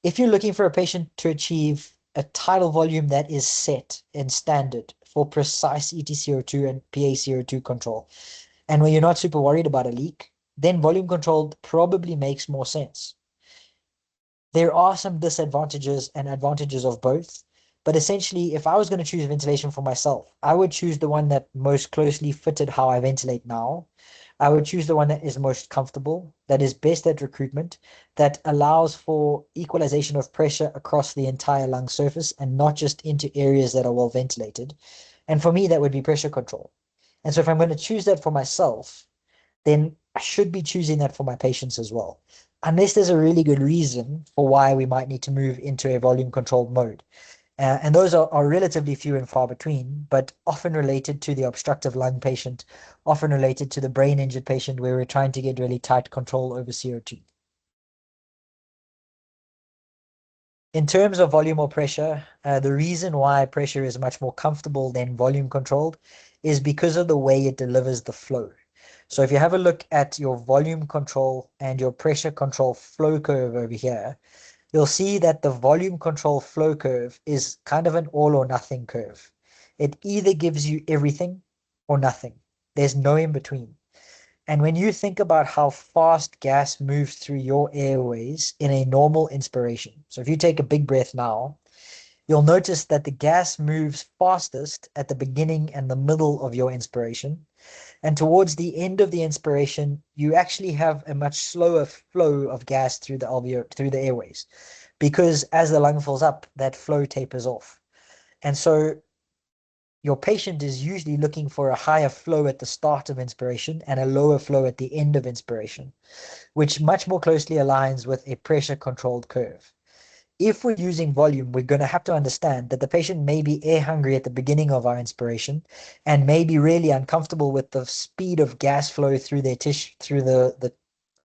If you're looking for a patient to achieve a tidal volume that is set and standard for precise EtCO2 and PaCO2 control, and when you're not super worried about a leak, then volume controlled probably makes more sense. There are some disadvantages and advantages of both, but essentially, if I was going to choose ventilation for myself, I would choose the one that most closely fitted how I ventilate now. I would choose the one that is most comfortable, that is best at recruitment, that allows for equalization of pressure across the entire lung surface and not just into areas that are well ventilated. And for me, that would be pressure control. And so if I'm going to choose that for myself, then I should be choosing that for my patients as well, unless there's a really good reason for why we might need to move into a volume controlled mode. And those are relatively few and far between, but often related to the obstructive lung patient, often related to the brain injured patient where we're trying to get really tight control over CO2. In terms of volume or pressure, the reason why pressure is much more comfortable than volume controlled is because of the way it delivers the flow. So if you have a look at your volume control and your pressure control flow curve over here, you'll see that the volume control flow curve is kind of an all or nothing curve. It either gives you everything or nothing. There's no in between. And when you think about how fast gas moves through your airways in a normal inspiration, so if you take a big breath now, you'll notice that the gas moves fastest at the beginning and the middle of your inspiration. And towards the end of the inspiration, you actually have a much slower flow of gas through the airways, because as the lung fills up, that flow tapers off. And so your patient is usually looking for a higher flow at the start of inspiration and a lower flow at the end of inspiration, which much more closely aligns with a pressure controlled curve. If we're using volume, we're going to have to understand that the patient may be air hungry at the beginning of our inspiration and may be really uncomfortable with the speed of gas flow through their tissue, through the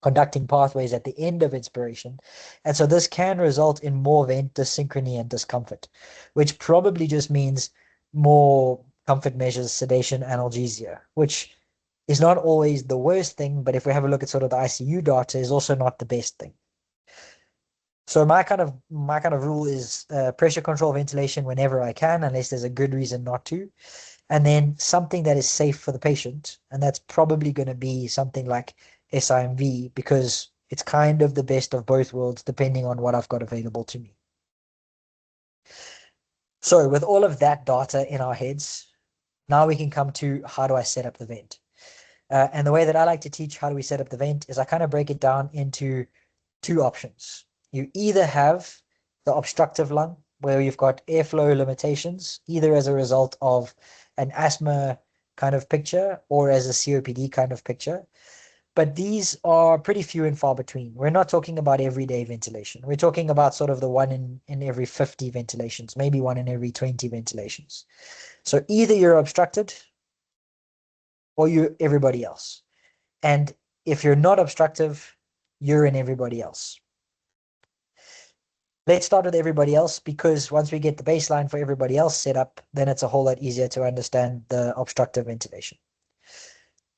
conducting pathways at the end of inspiration. And so this can result in more vent dyssynchrony and discomfort, which probably just means more comfort measures, sedation, analgesia, which is not always the worst thing, but if we have a look at sort of the ICU data, is also not the best thing. So my kind of rule is pressure control ventilation whenever I can, unless there's a good reason not to. And then something that is safe for the patient. And that's probably going to be something like SIMV, because it's kind of the best of both worlds, depending on what I've got available to me. So with all of that data in our heads, now we can come to how do I set up the vent? And the way that I like to teach how do we set up the vent is I kind of break it down into two options. You either have the obstructive lung, where you've got airflow limitations, either as a result of an asthma kind of picture or as a COPD kind of picture. But these are pretty few and far between. We're not talking about everyday ventilation. We're talking about sort of the 1 in every 50 ventilations, maybe 1 in every 20 ventilations. So either you're obstructed or you're everybody else. And if you're not obstructive, you're in everybody else. Let's start with everybody else, because once we get the baseline for everybody else set up, then it's a whole lot easier to understand the obstructive ventilation.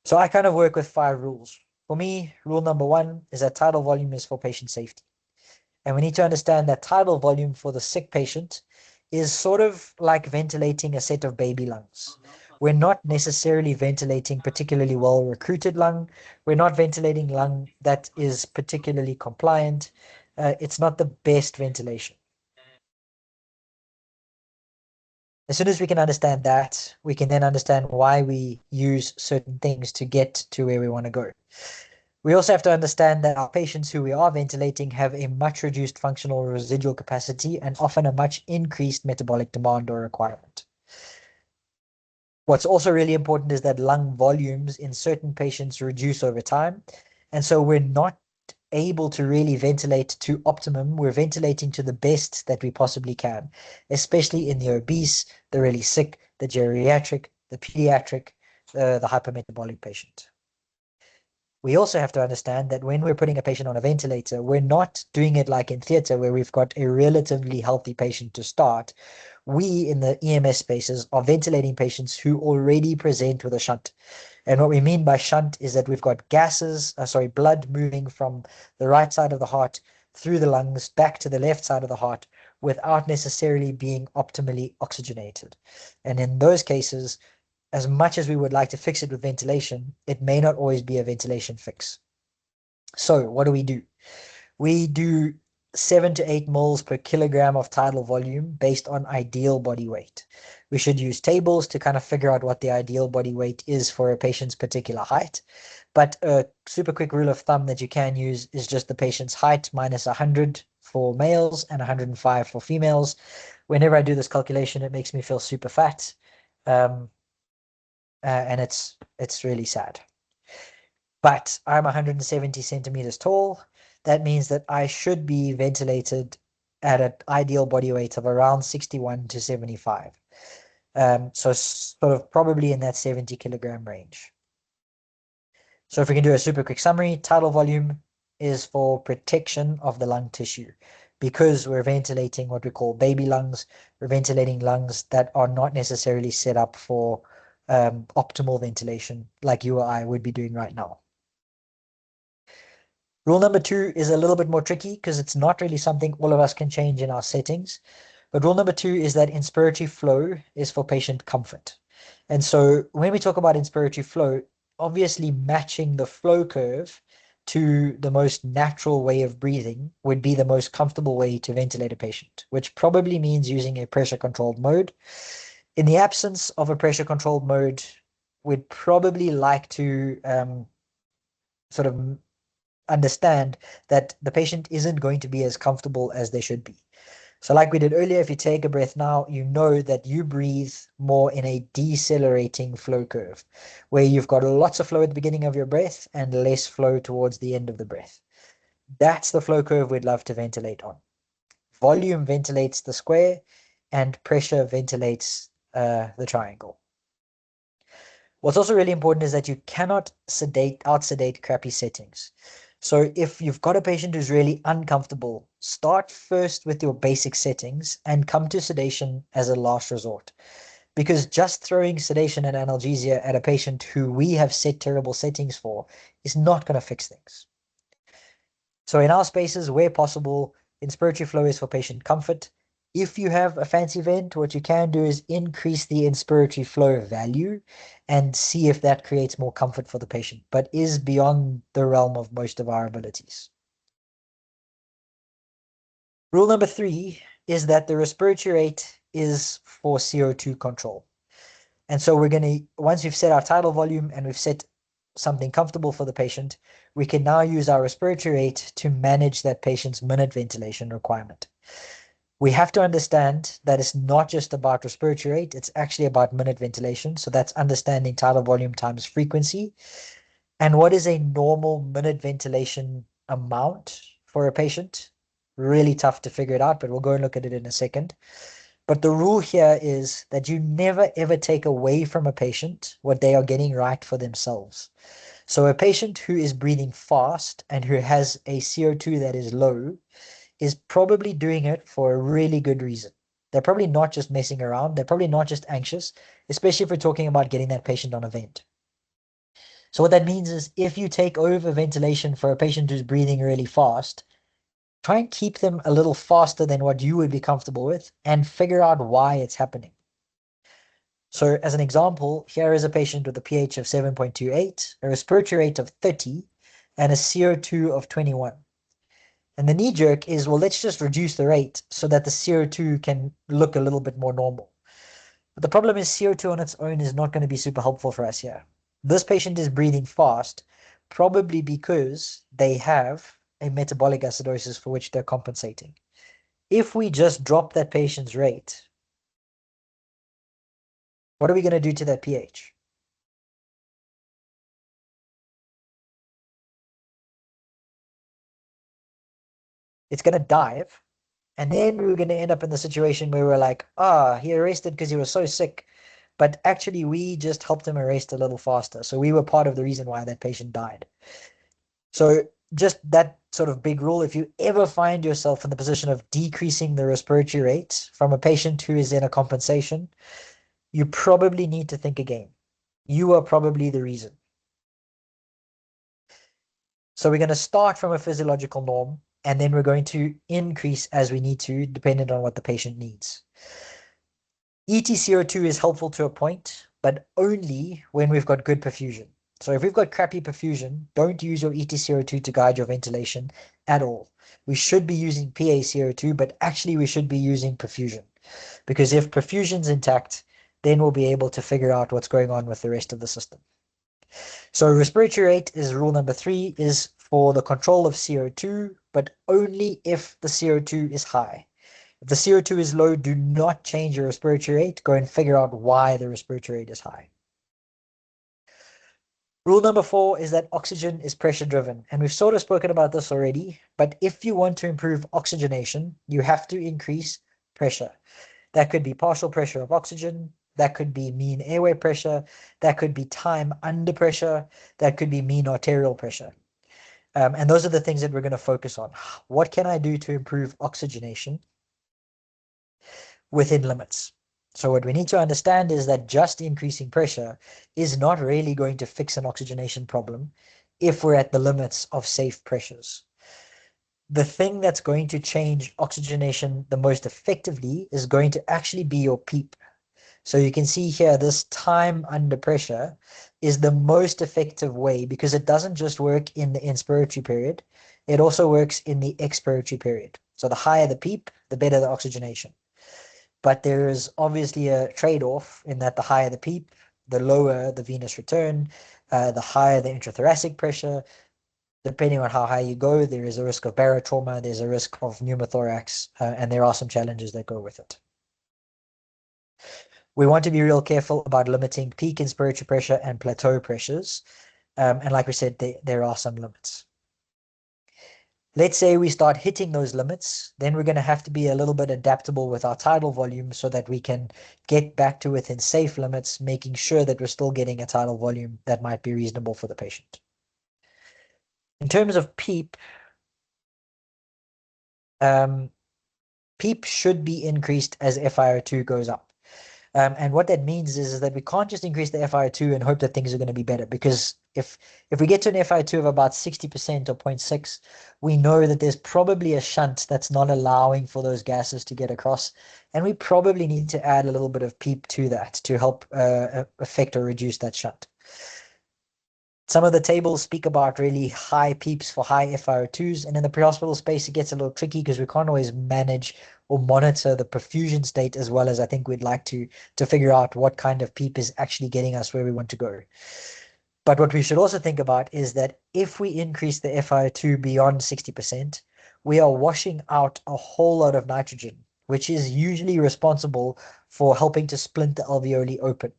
So I kind of work with 5 rules. For me, rule number 1 is that tidal volume is for patient safety. And we need to understand that tidal volume for the sick patient is sort of like ventilating a set of baby lungs. We're not necessarily ventilating particularly well recruited lung. We're not ventilating lung that is particularly compliant. It's not the best ventilation. As soon as we can understand that, we can then understand why we use certain things to get to where we want to go. We also have to understand that our patients who we are ventilating have a much reduced functional residual capacity and often a much increased metabolic demand or requirement. What's also really important is that lung volumes in certain patients reduce over time. And so we're not able to really ventilate to optimum. We're ventilating to the best that we possibly can, especially in the obese, the really sick, the geriatric, the pediatric, the hypermetabolic patient. We also have to understand that when we're putting a patient on a ventilator, we're not doing it like in theater where we've got a relatively healthy patient to start. We in the EMS spaces are ventilating patients who already present with a shunt. And what we mean by shunt is that we've got blood moving from the right side of the heart through the lungs back to the left side of the heart without necessarily being optimally oxygenated. And in those cases, as much as we would like to fix it with ventilation, it may not always be a ventilation fix. So what do? We do 7 to 8 moles per kilogram of tidal volume based on ideal body weight. We should use tables to kind of figure out what the ideal body weight is for a patient's particular height. But a super quick rule of thumb that you can use is just the patient's height minus 100 for males and 105 for females. Whenever I do this calculation, it makes me feel super fat. And it's really sad. But I'm 170 centimeters tall. That means that I should be ventilated at an ideal body weight of around 61 to 75. So sort of probably in that 70 kilogram range. So if we can do a super quick summary, tidal volume is for protection of the lung tissue. Because we're ventilating what we call baby lungs, we're ventilating lungs that are not necessarily set up for optimal ventilation like you or I would be doing right now. Rule number 2 is a little bit more tricky because it's not really something all of us can change in our settings. But rule number 2 is that inspiratory flow is for patient comfort. And so when we talk about inspiratory flow, obviously matching the flow curve to the most natural way of breathing would be the most comfortable way to ventilate a patient, which probably means using a pressure-controlled mode. In the absence of a pressure-controlled mode, we'd probably like to sort of understand that the patient isn't going to be as comfortable as they should be. So like we did earlier, if you take a breath now, you know that you breathe more in a decelerating flow curve, where you've got lots of flow at the beginning of your breath and less flow towards the end of the breath. That's the flow curve we'd love to ventilate on. Volume ventilates the square and pressure ventilates the triangle. What's also really important is that you cannot out-sedate crappy settings. So if you've got a patient who's really uncomfortable, start first with your basic settings and come to sedation as a last resort. Because just throwing sedation and analgesia at a patient who we have set terrible settings for is not going to fix things. So in our spaces, where possible, inspiratory flow is for patient comfort. If you have a fancy vent, what you can do is increase the inspiratory flow value and see if that creates more comfort for the patient, but is beyond the realm of most of our abilities. Rule number 3 is that the respiratory rate is for CO2 control. And so we're going to, once we've set our tidal volume and we've set something comfortable for the patient, we can now use our respiratory rate to manage that patient's minute ventilation requirement. We have to understand that it's not just about respiratory rate, it's actually about minute ventilation. So that's understanding tidal volume times frequency. And what is a normal minute ventilation amount for a patient? Really tough to figure it out, but we'll go and look at it in a second. But the rule here is that you never ever take away from a patient what they are getting right for themselves. So a patient who is breathing fast and who has a CO2 that is low is probably doing it for a really good reason. They're probably not just messing around. They're probably not just anxious, especially if we're talking about getting that patient on a vent. So what that means is if you take over ventilation for a patient who's breathing really fast, try and keep them a little faster than what you would be comfortable with and figure out why it's happening. So as an example, here is a patient with a pH of 7.28, a respiratory rate of 30, and a CO2 of 21. And the knee jerk is, well, let's just reduce the rate so that the CO2 can look a little bit more normal. But the problem is CO2 on its own is not going to be super helpful for us here. This patient is breathing fast, probably because they have a metabolic acidosis for which they're compensating. If we just drop that patient's rate, what are we going to do to that pH? It's going to dive. And then we're going to end up in the situation where we're like, he arrested because he was so sick. But actually, we just helped him arrest a little faster. So we were part of the reason why that patient died. So just that sort of big rule, if you ever find yourself in the position of decreasing the respiratory rate from a patient who is in a compensation, you probably need to think again. You are probably the reason. So we're going to start from a physiological norm, and then we're going to increase as we need to, depending on what the patient needs. EtCO2 is helpful to a point, but only when we've got good perfusion. So if we've got crappy perfusion, don't use your EtCO2 to guide your ventilation at all. We should be using PaCO2, but actually we should be using perfusion. Because if perfusion's intact, then we'll be able to figure out what's going on with the rest of the system. So respiratory rate is rule number 3, is for the control of CO2, but only if the CO2 is high. If the CO2 is low, do not change your respiratory rate. Go and figure out why the respiratory rate is high. Rule number 4 is that oxygen is pressure driven. And we've sort of spoken about this already, but if you want to improve oxygenation, you have to increase pressure. That could be partial pressure of oxygen. That could be mean airway pressure. That could be time under pressure. That could be mean arterial pressure. And those are the things that we're going to focus on. What can I do to improve oxygenation within limits? So what we need to understand is that just increasing pressure is not really going to fix an oxygenation problem if we're at the limits of safe pressures. The thing that's going to change oxygenation the most effectively is going to actually be your PEEP. So you can see here, this time under pressure is the most effective way because it doesn't just work in the inspiratory period, it also works in the expiratory period. So the higher the PEEP, the better the oxygenation. But there is obviously a trade-off in that the higher the PEEP, the lower the venous return, the higher the intrathoracic pressure. Depending on how high you go, there is a risk of barotrauma, there's a risk of pneumothorax, and there are some challenges that go with it. We want to be real careful about limiting peak inspiratory pressure and plateau pressures. And like we said, there are some limits. Let's say we start hitting those limits, then we're going to have to be a little bit adaptable with our tidal volume so that we can get back to within safe limits, making sure that we're still getting a tidal volume that might be reasonable for the patient. In terms of PEEP, PEEP should be increased as FiO2 goes up. And what that means is that we can't just increase the FiO2 and hope that things are going to be better, because if we get to an FiO2 of about 60% or 0.6, we know that there's probably a shunt that's not allowing for those gases to get across, and we probably need to add a little bit of PEEP to that to help affect or reduce that shunt. Some of the tables speak about really high PEEPs for high FiO2s, and in the pre-hospital space, it gets a little tricky because we can't always manage or monitor the perfusion state as well as I think we'd like to figure out what kind of PEEP is actually getting us where we want to go. But what we should also think about is that if we increase the FiO2 beyond 60%, we are washing out a whole lot of nitrogen, which is usually responsible for helping to splint the alveoli open.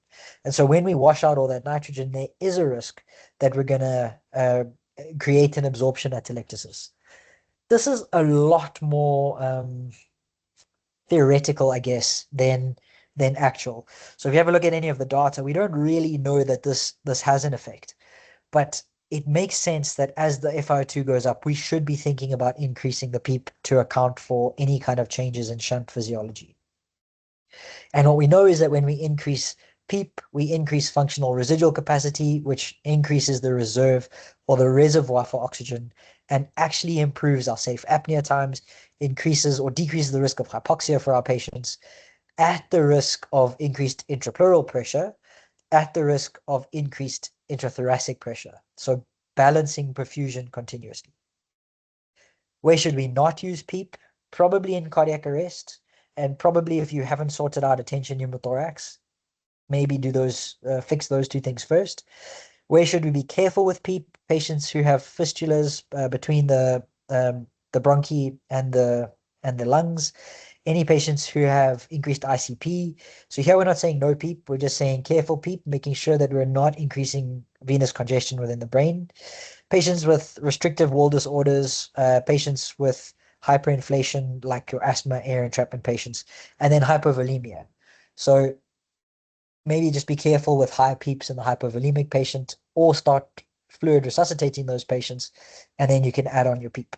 And so when we wash out all that nitrogen, there is a risk that we're going to create an absorption atelectasis. This is a lot more theoretical, I guess, than actual. So if you have a look at any of the data, we don't really know that this has an effect. But it makes sense that as the FiO2 goes up, we should be thinking about increasing the PEEP to account for any kind of changes in shunt physiology. And what we know is that when we increase PEEP, we increase functional residual capacity, which increases the reserve or the reservoir for oxygen and actually improves our safe apnea times, increases or decreases the risk of hypoxia for our patients at the risk of increased intrapleural pressure, at the risk of increased intrathoracic pressure. So balancing perfusion continuously. Where should we not use PEEP? Probably in cardiac arrest, and probably if you haven't sorted out a tension pneumothorax, maybe do those, fix those two things first. Where should we be careful with PEEP? Patients who have fistulas between the bronchi and the lungs. Any patients who have increased ICP. So here we're not saying no PEEP, we're just saying careful PEEP, making sure that we're not increasing venous congestion within the brain. Patients with restrictive wall disorders, patients with hyperinflation like your asthma, air entrapment patients, and then hypovolemia. So maybe just be careful with high PEEPs in the hypovolemic patient, or start fluid resuscitating those patients, and then you can add on your PEEP.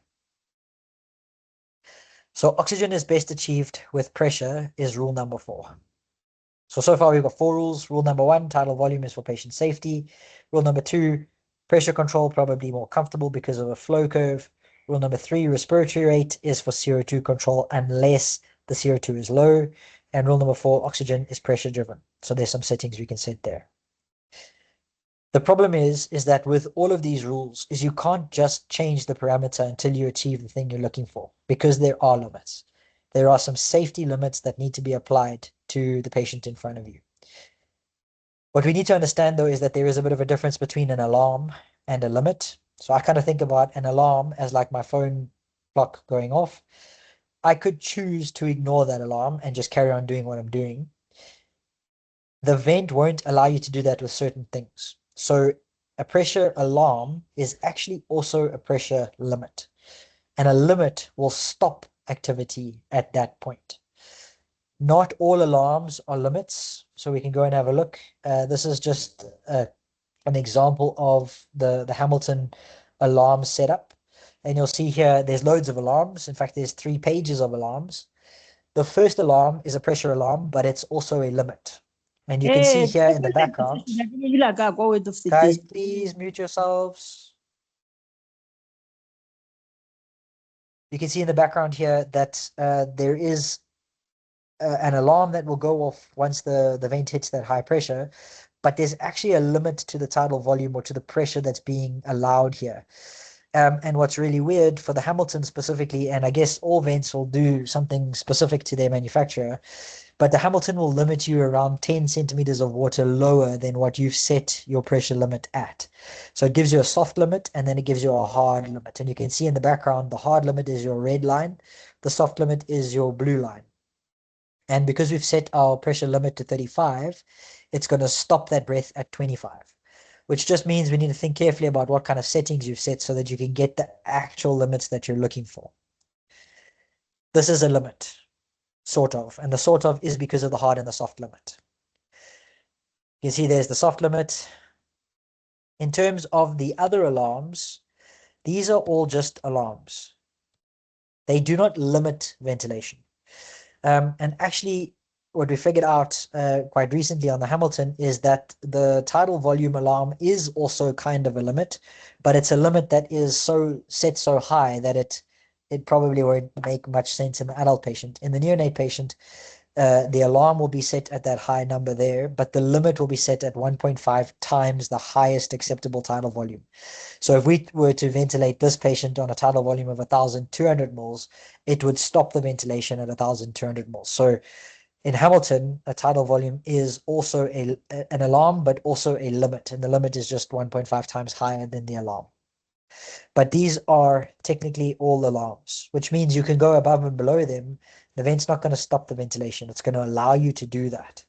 So oxygen is best achieved with pressure is rule number 4. So far we've got 4 rules. Rule number 1, tidal volume is for patient safety. Rule number 2, pressure control, probably more comfortable because of a flow curve. Rule number 3, respiratory rate is for CO2 control unless the CO2 is low. And rule number 4, oxygen is pressure driven. So there's some settings we can set there. The problem is that with all of these rules is you can't just change the parameter until you achieve the thing you're looking for, because there are limits. There are some safety limits that need to be applied to the patient in front of you. What we need to understand though is that there is a bit of a difference between an alarm and a limit. So I kind of think about an alarm as like my phone clock going off. I could choose to ignore that alarm and just carry on doing what I'm doing. The vent won't allow you to do that with certain things. So a pressure alarm is actually also a pressure limit, and a limit will stop activity at that point. Not all alarms are limits, so we can go and have a look. This is just an example of the Hamilton alarm setup, and you'll see here there's loads of alarms. In fact, there's 3 pages of alarms. The first alarm is a pressure alarm, but it's also a limit. And you can see here in the background, guys, please mute yourselves. You can see in the background here that there is an alarm that will go off once the vent hits that high pressure, but there's actually a limit to the tidal volume or to the pressure that's being allowed here. And what's really weird for the Hamilton specifically, and I guess all vents will do something specific to their manufacturer, but the Hamilton will limit you around 10 centimeters of water lower than what you've set your pressure limit at. So it gives you a soft limit and then it gives you a hard limit. And you can see in the background, the hard limit is your red line, the soft limit is your blue line. And because we've set our pressure limit to 35, it's going to stop that breath at 25, which just means we need to think carefully about what kind of settings you've set so that you can get the actual limits that you're looking for. This is a limit, sort of, and the sort of is because of the hard and the soft limit. You can see there's the soft limit. In terms of the other alarms, these are all just alarms. They do not limit ventilation. And actually, what we figured out quite recently on the Hamilton is that the tidal volume alarm is also kind of a limit, but it's a limit that is so set so high that it probably won't make much sense in the adult patient. In the neonate patient, the alarm will be set at that high number there, but the limit will be set at 1.5 times the highest acceptable tidal volume. So if we were to ventilate this patient on a tidal volume of 1,200 moles, it would stop the ventilation at 1,200 moles. So in Hamilton, a tidal volume is also an alarm, but also a limit, and the limit is just 1.5 times higher than the alarm. But these are technically all alarms, which means you can go above and below them. The vent's not going to stop the ventilation. It's going to allow you to do that,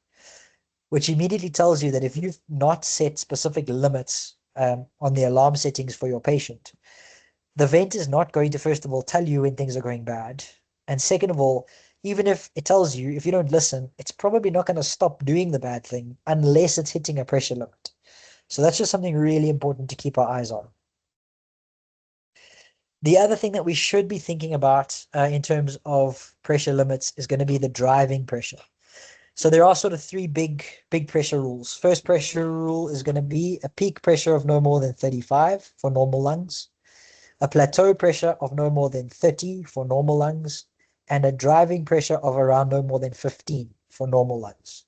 which immediately tells you that if you've not set specific limits on the alarm settings for your patient, the vent is not going to, first of all, tell you when things are going bad. And second of all, even if it tells you, if you don't listen, it's probably not going to stop doing the bad thing unless it's hitting a pressure limit. So that's just something really important to keep our eyes on. The other thing that we should be thinking about in terms of pressure limits is going to be the driving pressure. So there are sort of three big pressure rules. First pressure rule is going to be a peak pressure of no more than 35 for normal lungs, a plateau pressure of no more than 30 for normal lungs, and a driving pressure of around no more than 15 for normal lungs.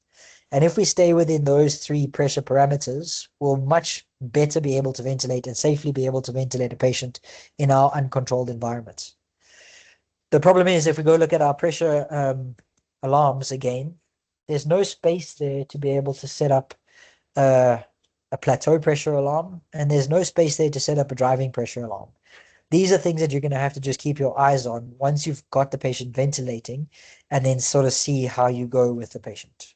And if we stay within those three pressure parameters, we'll much better be able to ventilate and safely be able to ventilate a patient in our uncontrolled environments. The problem is, if we go look at our pressure alarms again, there's no space there to be able to set up a plateau pressure alarm, and there's no space there to set up a driving pressure alarm. These are things that you're going to have to just keep your eyes on once you've got the patient ventilating, and then sort of see how you go with the patient.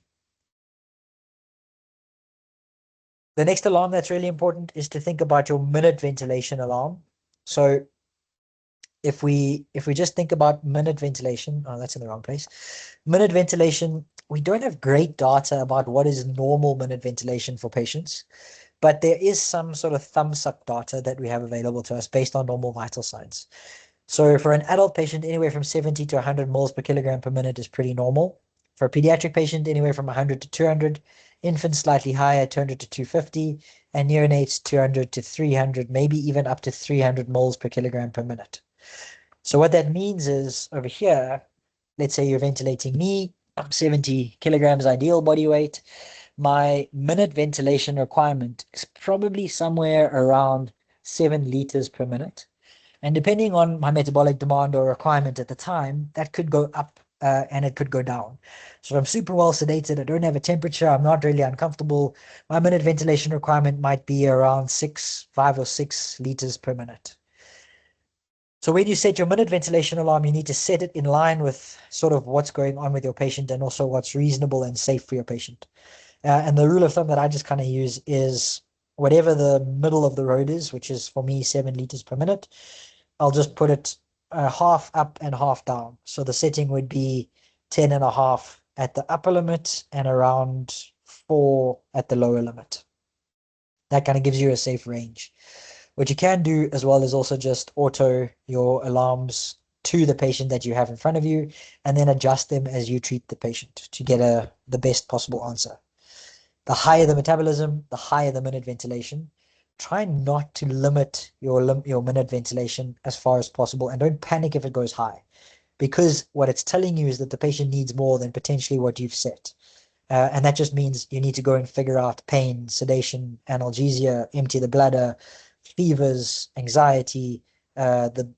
The next alarm that's really important is to think about your minute ventilation alarm. So if we just think about minute ventilation, oh, that's in the wrong place. Minute ventilation, we don't have great data about what is normal minute ventilation for patients, but there is some sort of thumb suck data that we have available to us based on normal vital signs. So for an adult patient, anywhere from 70 to 100 moles per kilogram per minute is pretty normal. For a pediatric patient, anywhere from 100 to 200, infants slightly higher, 200 to 250, and neonates 200 to 300, maybe even up to 300 moles per kilogram per minute. So what that means is over here, let's say you're ventilating me, I'm 70 kilograms ideal body weight. My minute ventilation requirement is probably somewhere around 7 liters per minute. And depending on my metabolic demand or requirement at the time, that could go up and it could go down. So if I'm super well sedated, I don't have a temperature, I'm not really uncomfortable, my minute ventilation requirement might be around 5 or 6 liters per minute. So when you set your minute ventilation alarm, you need to set it in line with sort of what's going on with your patient and also what's reasonable and safe for your patient. And the rule of thumb that I just kind of use is whatever the middle of the road is, which is for me 7 liters per minute, I'll just put it half up and half down. So the setting would be 10.5 at the upper limit and around 4 at the lower limit. That kind of gives you a safe range. What you can do as well is also just auto your alarms to the patient that you have in front of you and then adjust them as you treat the patient to get the best possible answer. The higher the metabolism, the higher the minute ventilation. Try not to limit your minute ventilation as far as possible, and don't panic if it goes high. because what it's telling you is that the patient needs more than potentially what you've set. And that just means you need to go and figure out pain, sedation, analgesia, empty the bladder, fevers, anxiety, the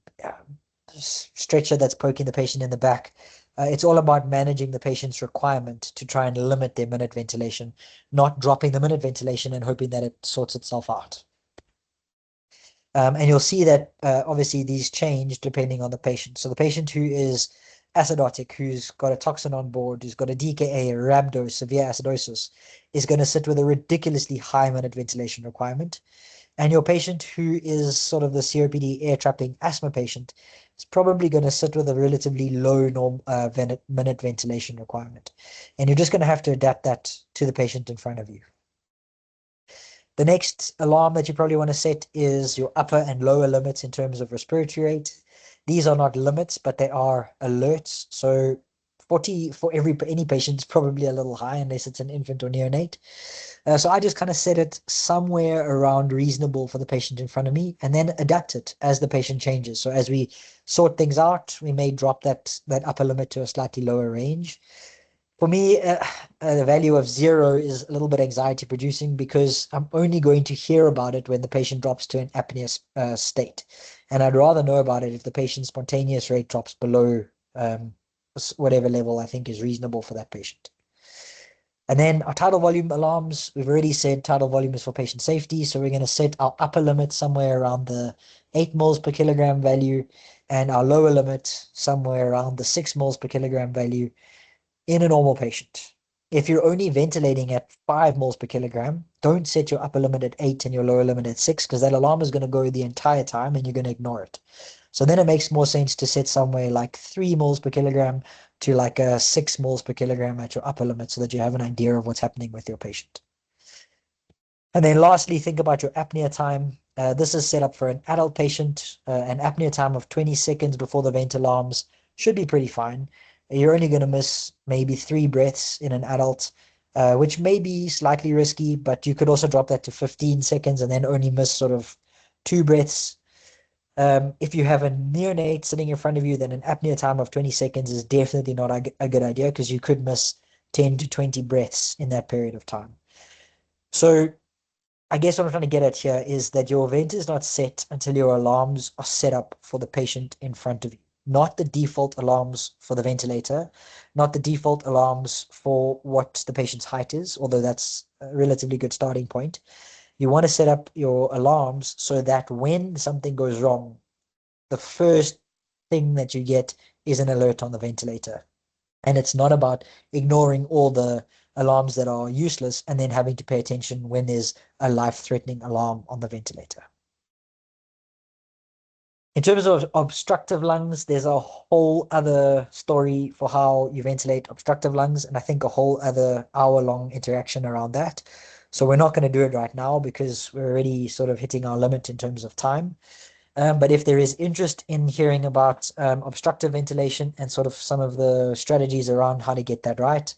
stretcher that's poking the patient in the back. It's all about managing the patient's requirement to try and limit their minute ventilation, not dropping the minute ventilation and hoping that it sorts itself out. And you'll see that obviously these change depending on the patient. So the patient who is acidotic, who's got a toxin on board, who's got a DKA, a rhabdo, severe acidosis, is going to sit with a ridiculously high minute ventilation requirement. And your patient who is sort of the COPD air trapping asthma patient is probably going to sit with a relatively low minute ventilation requirement. And you're just going to have to adapt that to the patient in front of you. The next alarm that you probably want to set is your upper and lower limits in terms of respiratory rate. These are not limits, but they are alerts. So 40 for any patient is probably a little high unless it's an infant or neonate. So I just kind of set it somewhere around reasonable for the patient in front of me and then adapt it as the patient changes. So as we sort things out, we may drop that upper limit to a slightly lower range. For me, the value of 0 is a little bit anxiety producing because I'm only going to hear about it when the patient drops to an apnea state. And I'd rather know about it if the patient's spontaneous rate drops below whatever level I think is reasonable for that patient. And then our tidal volume alarms, we've already said tidal volume is for patient safety. So we're going to set our upper limit somewhere around the 8 moles per kilogram value and our lower limit somewhere around the 6 moles per kilogram value in a normal patient. If you're only ventilating at 5 moles per kilogram, don't set your upper limit at 8 and your lower limit at 6 because that alarm is going to go the entire time and you're going to ignore it. So then it makes more sense to set somewhere like 3 moles per kilogram to like a 6 moles per kilogram at your upper limit so that you have an idea of what's happening with your patient. And then lastly, think about your apnea time. This is set up for an adult patient. An apnea time of 20 seconds before the vent alarms should be pretty fine. You're only going to miss maybe 3 breaths in an adult, which may be slightly risky, but you could also drop that to 15 seconds and then only miss sort of 2 breaths. If you have a neonate sitting in front of you, then an apnea time of 20 seconds is definitely not a good idea because you could miss 10 to 20 breaths in that period of time. So I guess what I'm trying to get at here is that your vent is not set until your alarms are set up for the patient in front of you. Not the default alarms for the ventilator, not the default alarms for what the patient's height is, although that's a relatively good starting point. You want to set up your alarms so that when something goes wrong, the first thing that you get is an alert on the ventilator. And it's not about ignoring all the alarms that are useless and then having to pay attention when there's a life-threatening alarm on the ventilator. In terms of obstructive lungs, there's a whole other story for how you ventilate obstructive lungs, and I think a whole other hour-long interaction around that. So we're not going to do it right now because we're already sort of hitting our limit in terms of time. But if there is interest in hearing about obstructive ventilation and sort of some of the strategies around how to get that right,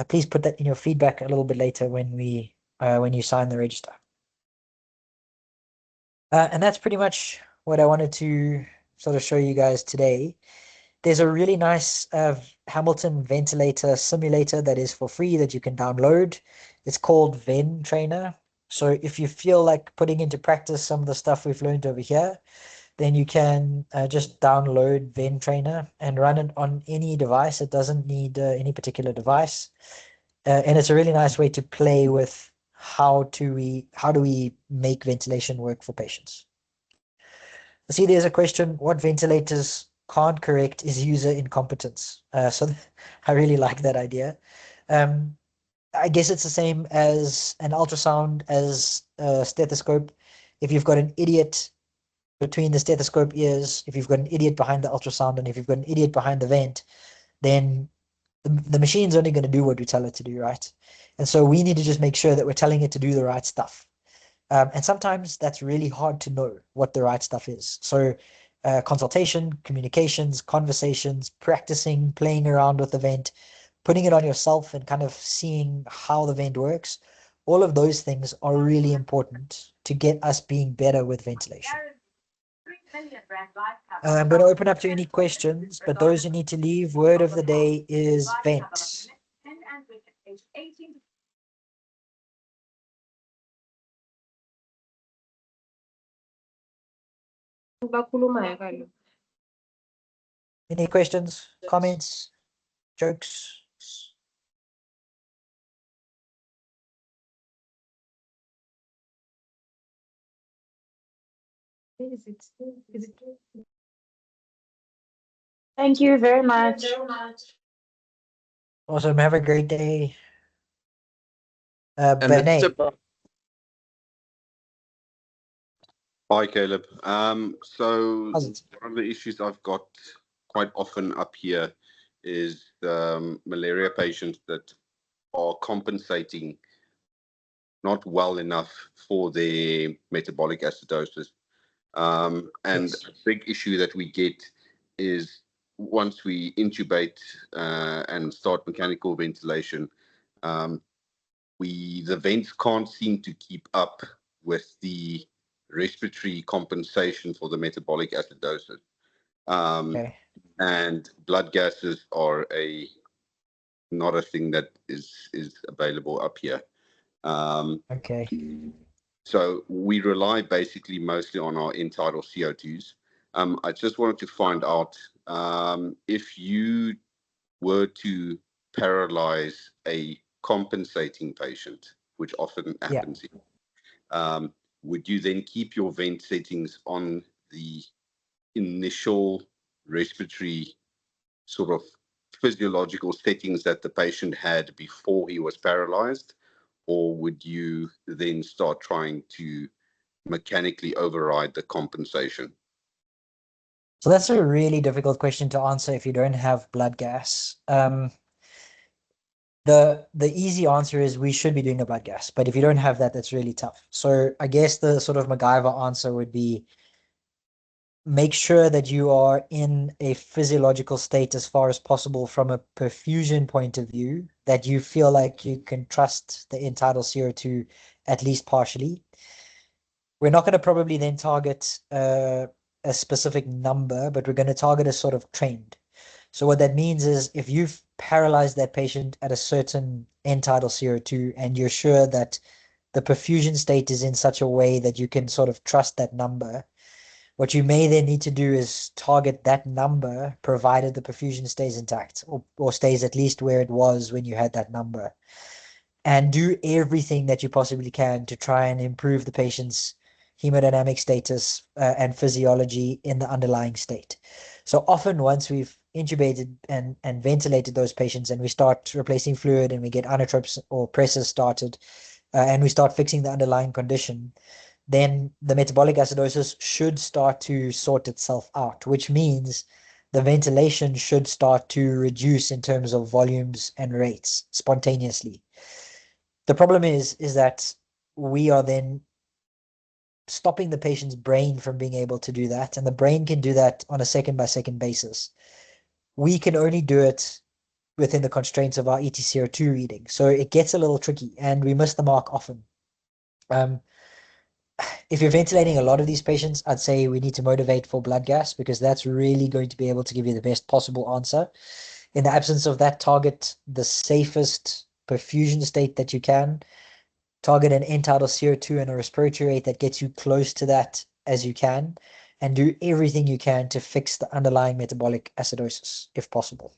please put that in your feedback a little bit later when you sign the register. And that's pretty much what I wanted to sort of show you guys today. There's a really nice Hamilton ventilator simulator that is for free that you can download. It's called Ventrainer. So if you feel like putting into practice some of the stuff we've learned over here, then you can just download Ventrainer and run it on any device. It doesn't need any particular device. And it's a really nice way to play with how do we make ventilation work for patients. I see there's a question, what ventilators can't correct is user incompetence. So I really like that idea. I guess it's the same as an ultrasound, as a stethoscope. If you've got an idiot between the stethoscope ears, if you've got an idiot behind the ultrasound, and if you've got an idiot behind the vent, then the machine's only going to do what we tell it to do, right? And so we need to just make sure that we're telling it to do the right stuff. And sometimes that's really hard to know what the right stuff is. So consultation, communications, conversations, practicing, playing around with the vent, putting it on yourself and kind of seeing how the vent works, all of those things are really important to get us being better with ventilation. I'm going to open up to any questions, but those who need to leave, word of the day is vent. Any questions, comments, jokes? Thank you very much. Awesome. Have a great day. And this is Benay. about- Hi, Caleb. So How's it? one of the issues I've got quite often up here is the malaria patients that are compensating not well enough for their metabolic acidosis. And Yes. a big issue that we get is once we intubate and start mechanical ventilation, the vents can't seem to keep up with the respiratory compensation for the metabolic acidosis. Okay. And blood gases are not a thing that is available up here. Okay. So we rely basically mostly on our end-tidal CO2s. I just wanted to find out if you were to paralyze a compensating patient, which often happens, would you then keep your vent settings on the initial respiratory sort of physiological settings that the patient had before he was paralyzed? Or would you then start trying to mechanically override the compensation? So that's a really difficult question to answer if you don't have blood gas. The easy answer is we should be doing a blood gas, but if you don't have that, that's really tough. So I guess the sort of MacGyver answer would be make sure that you are in a physiological state as far as possible from a perfusion point of view, that you feel like you can trust the end-tidal CO2 at least partially. We're not going to probably then target a specific number, but we're going to target a sort of trend. So what that means is if you've paralyzed that patient at a certain end-tidal CO2 and you're sure that the perfusion state is in such a way that you can sort of trust that number, what you may then need to do is target that number provided the perfusion stays intact or stays at least where it was when you had that number, and do everything that you possibly can to try and improve the patient's hemodynamic status and physiology in the underlying state. So often once we've intubated and ventilated those patients and we start replacing fluid and we get inotropes or pressors started and we start fixing the underlying condition, then the metabolic acidosis should start to sort itself out, which means the ventilation should start to reduce in terms of volumes and rates spontaneously. The problem is that we are then stopping the patient's brain from being able to do that, and the brain can do that on a second-by-second basis. We can only do it within the constraints of our EtCO2 reading, so it gets a little tricky, and we miss the mark often. If you're ventilating a lot of these patients, I'd say we need to motivate for blood gas because that's really going to be able to give you the best possible answer. In the absence of that, target the safest perfusion state that you can. Target an end-tidal CO2 and a respiratory rate that gets you close to that as you can, and do everything you can to fix the underlying metabolic acidosis if possible.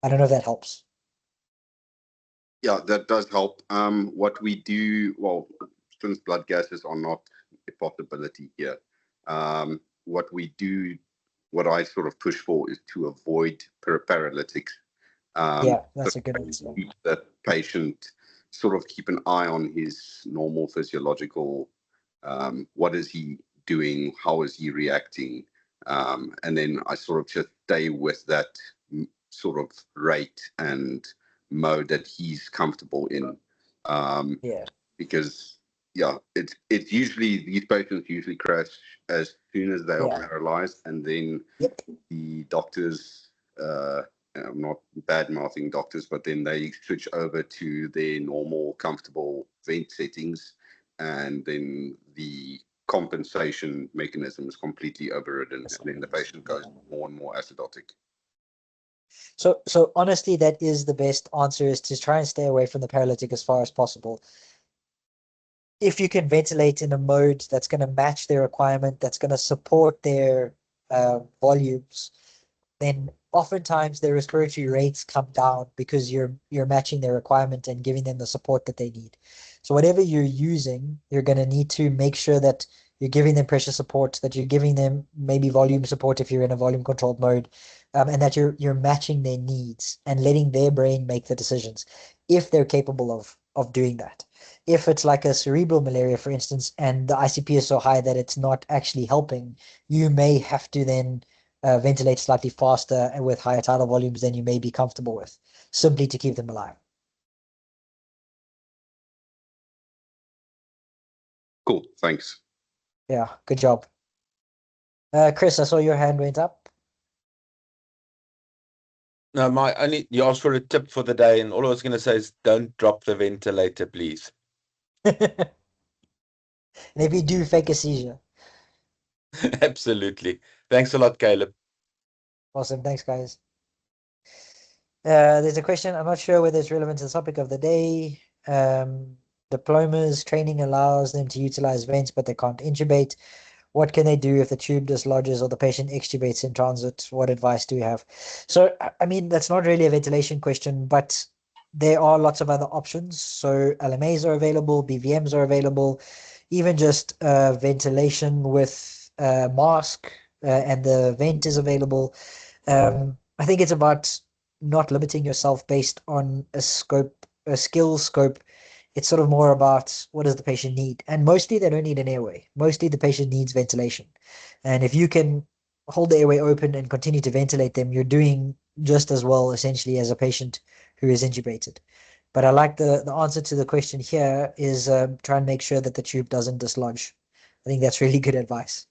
I don't know if that helps. Yeah, that does help. What we do, well, since blood gases are not a possibility here, what I sort of push for is to avoid paralytics. Yeah, that's a good answer. The patient sort of keep an eye on his normal physiological, what is he doing, how is he reacting, and then I sort of just stay with that sort of rate and mode that he's comfortable in. Yeah. Because it's usually these patients usually crash as soon as they are paralyzed, and then the doctors, I'm not bad mouthing doctors, but then they switch over to their normal comfortable vent settings, and then the compensation mechanism is completely overridden, and then the patient goes more and more acidotic. So honestly, that is the best answer, is to try and stay away from the paralytic as far as possible. If you can ventilate in a mode that's going to match their requirement, that's going to support their volumes, then oftentimes their respiratory rates come down because you're matching their requirement and giving them the support that they need. So whatever you're using, you're going to need to make sure that you're giving them pressure support, that you're giving them maybe volume support if you're in a volume controlled mode, and that you're matching their needs and letting their brain make the decisions if they're capable of doing that. If it's like a cerebral malaria, for instance, and the ICP is so high that it's not actually helping, you may have to then ventilate slightly faster and with higher tidal volumes than you may be comfortable with, simply to keep them alive. Cool, thanks. Yeah, good job. Chris, I saw your hand went up. No, you asked for a tip for the day, and all I was going to say is don't drop the ventilator, please. And if you do, fake a seizure. Absolutely. Thanks a lot, Caleb. Awesome. Thanks, guys. There's a question. I'm not sure whether it's relevant to the topic of the day. Diplomas training allows them to utilize vents, but they can't intubate. What can they do if the tube dislodges or the patient extubates in transit? What advice do you have? So, I mean, that's not really a ventilation question, but there are lots of other options. So LMAs are available, BVMs are available, even just ventilation with mask and the vent is available. I think it's about not limiting yourself based on a skill scope. It's sort of more about what does the patient need. And mostly they don't need an airway. Mostly the patient needs ventilation. And if you can hold the airway open and continue to ventilate them, you're doing just as well essentially as a patient who is intubated. But I like the answer to the question here is try and make sure that the tube doesn't dislodge. I think that's really good advice.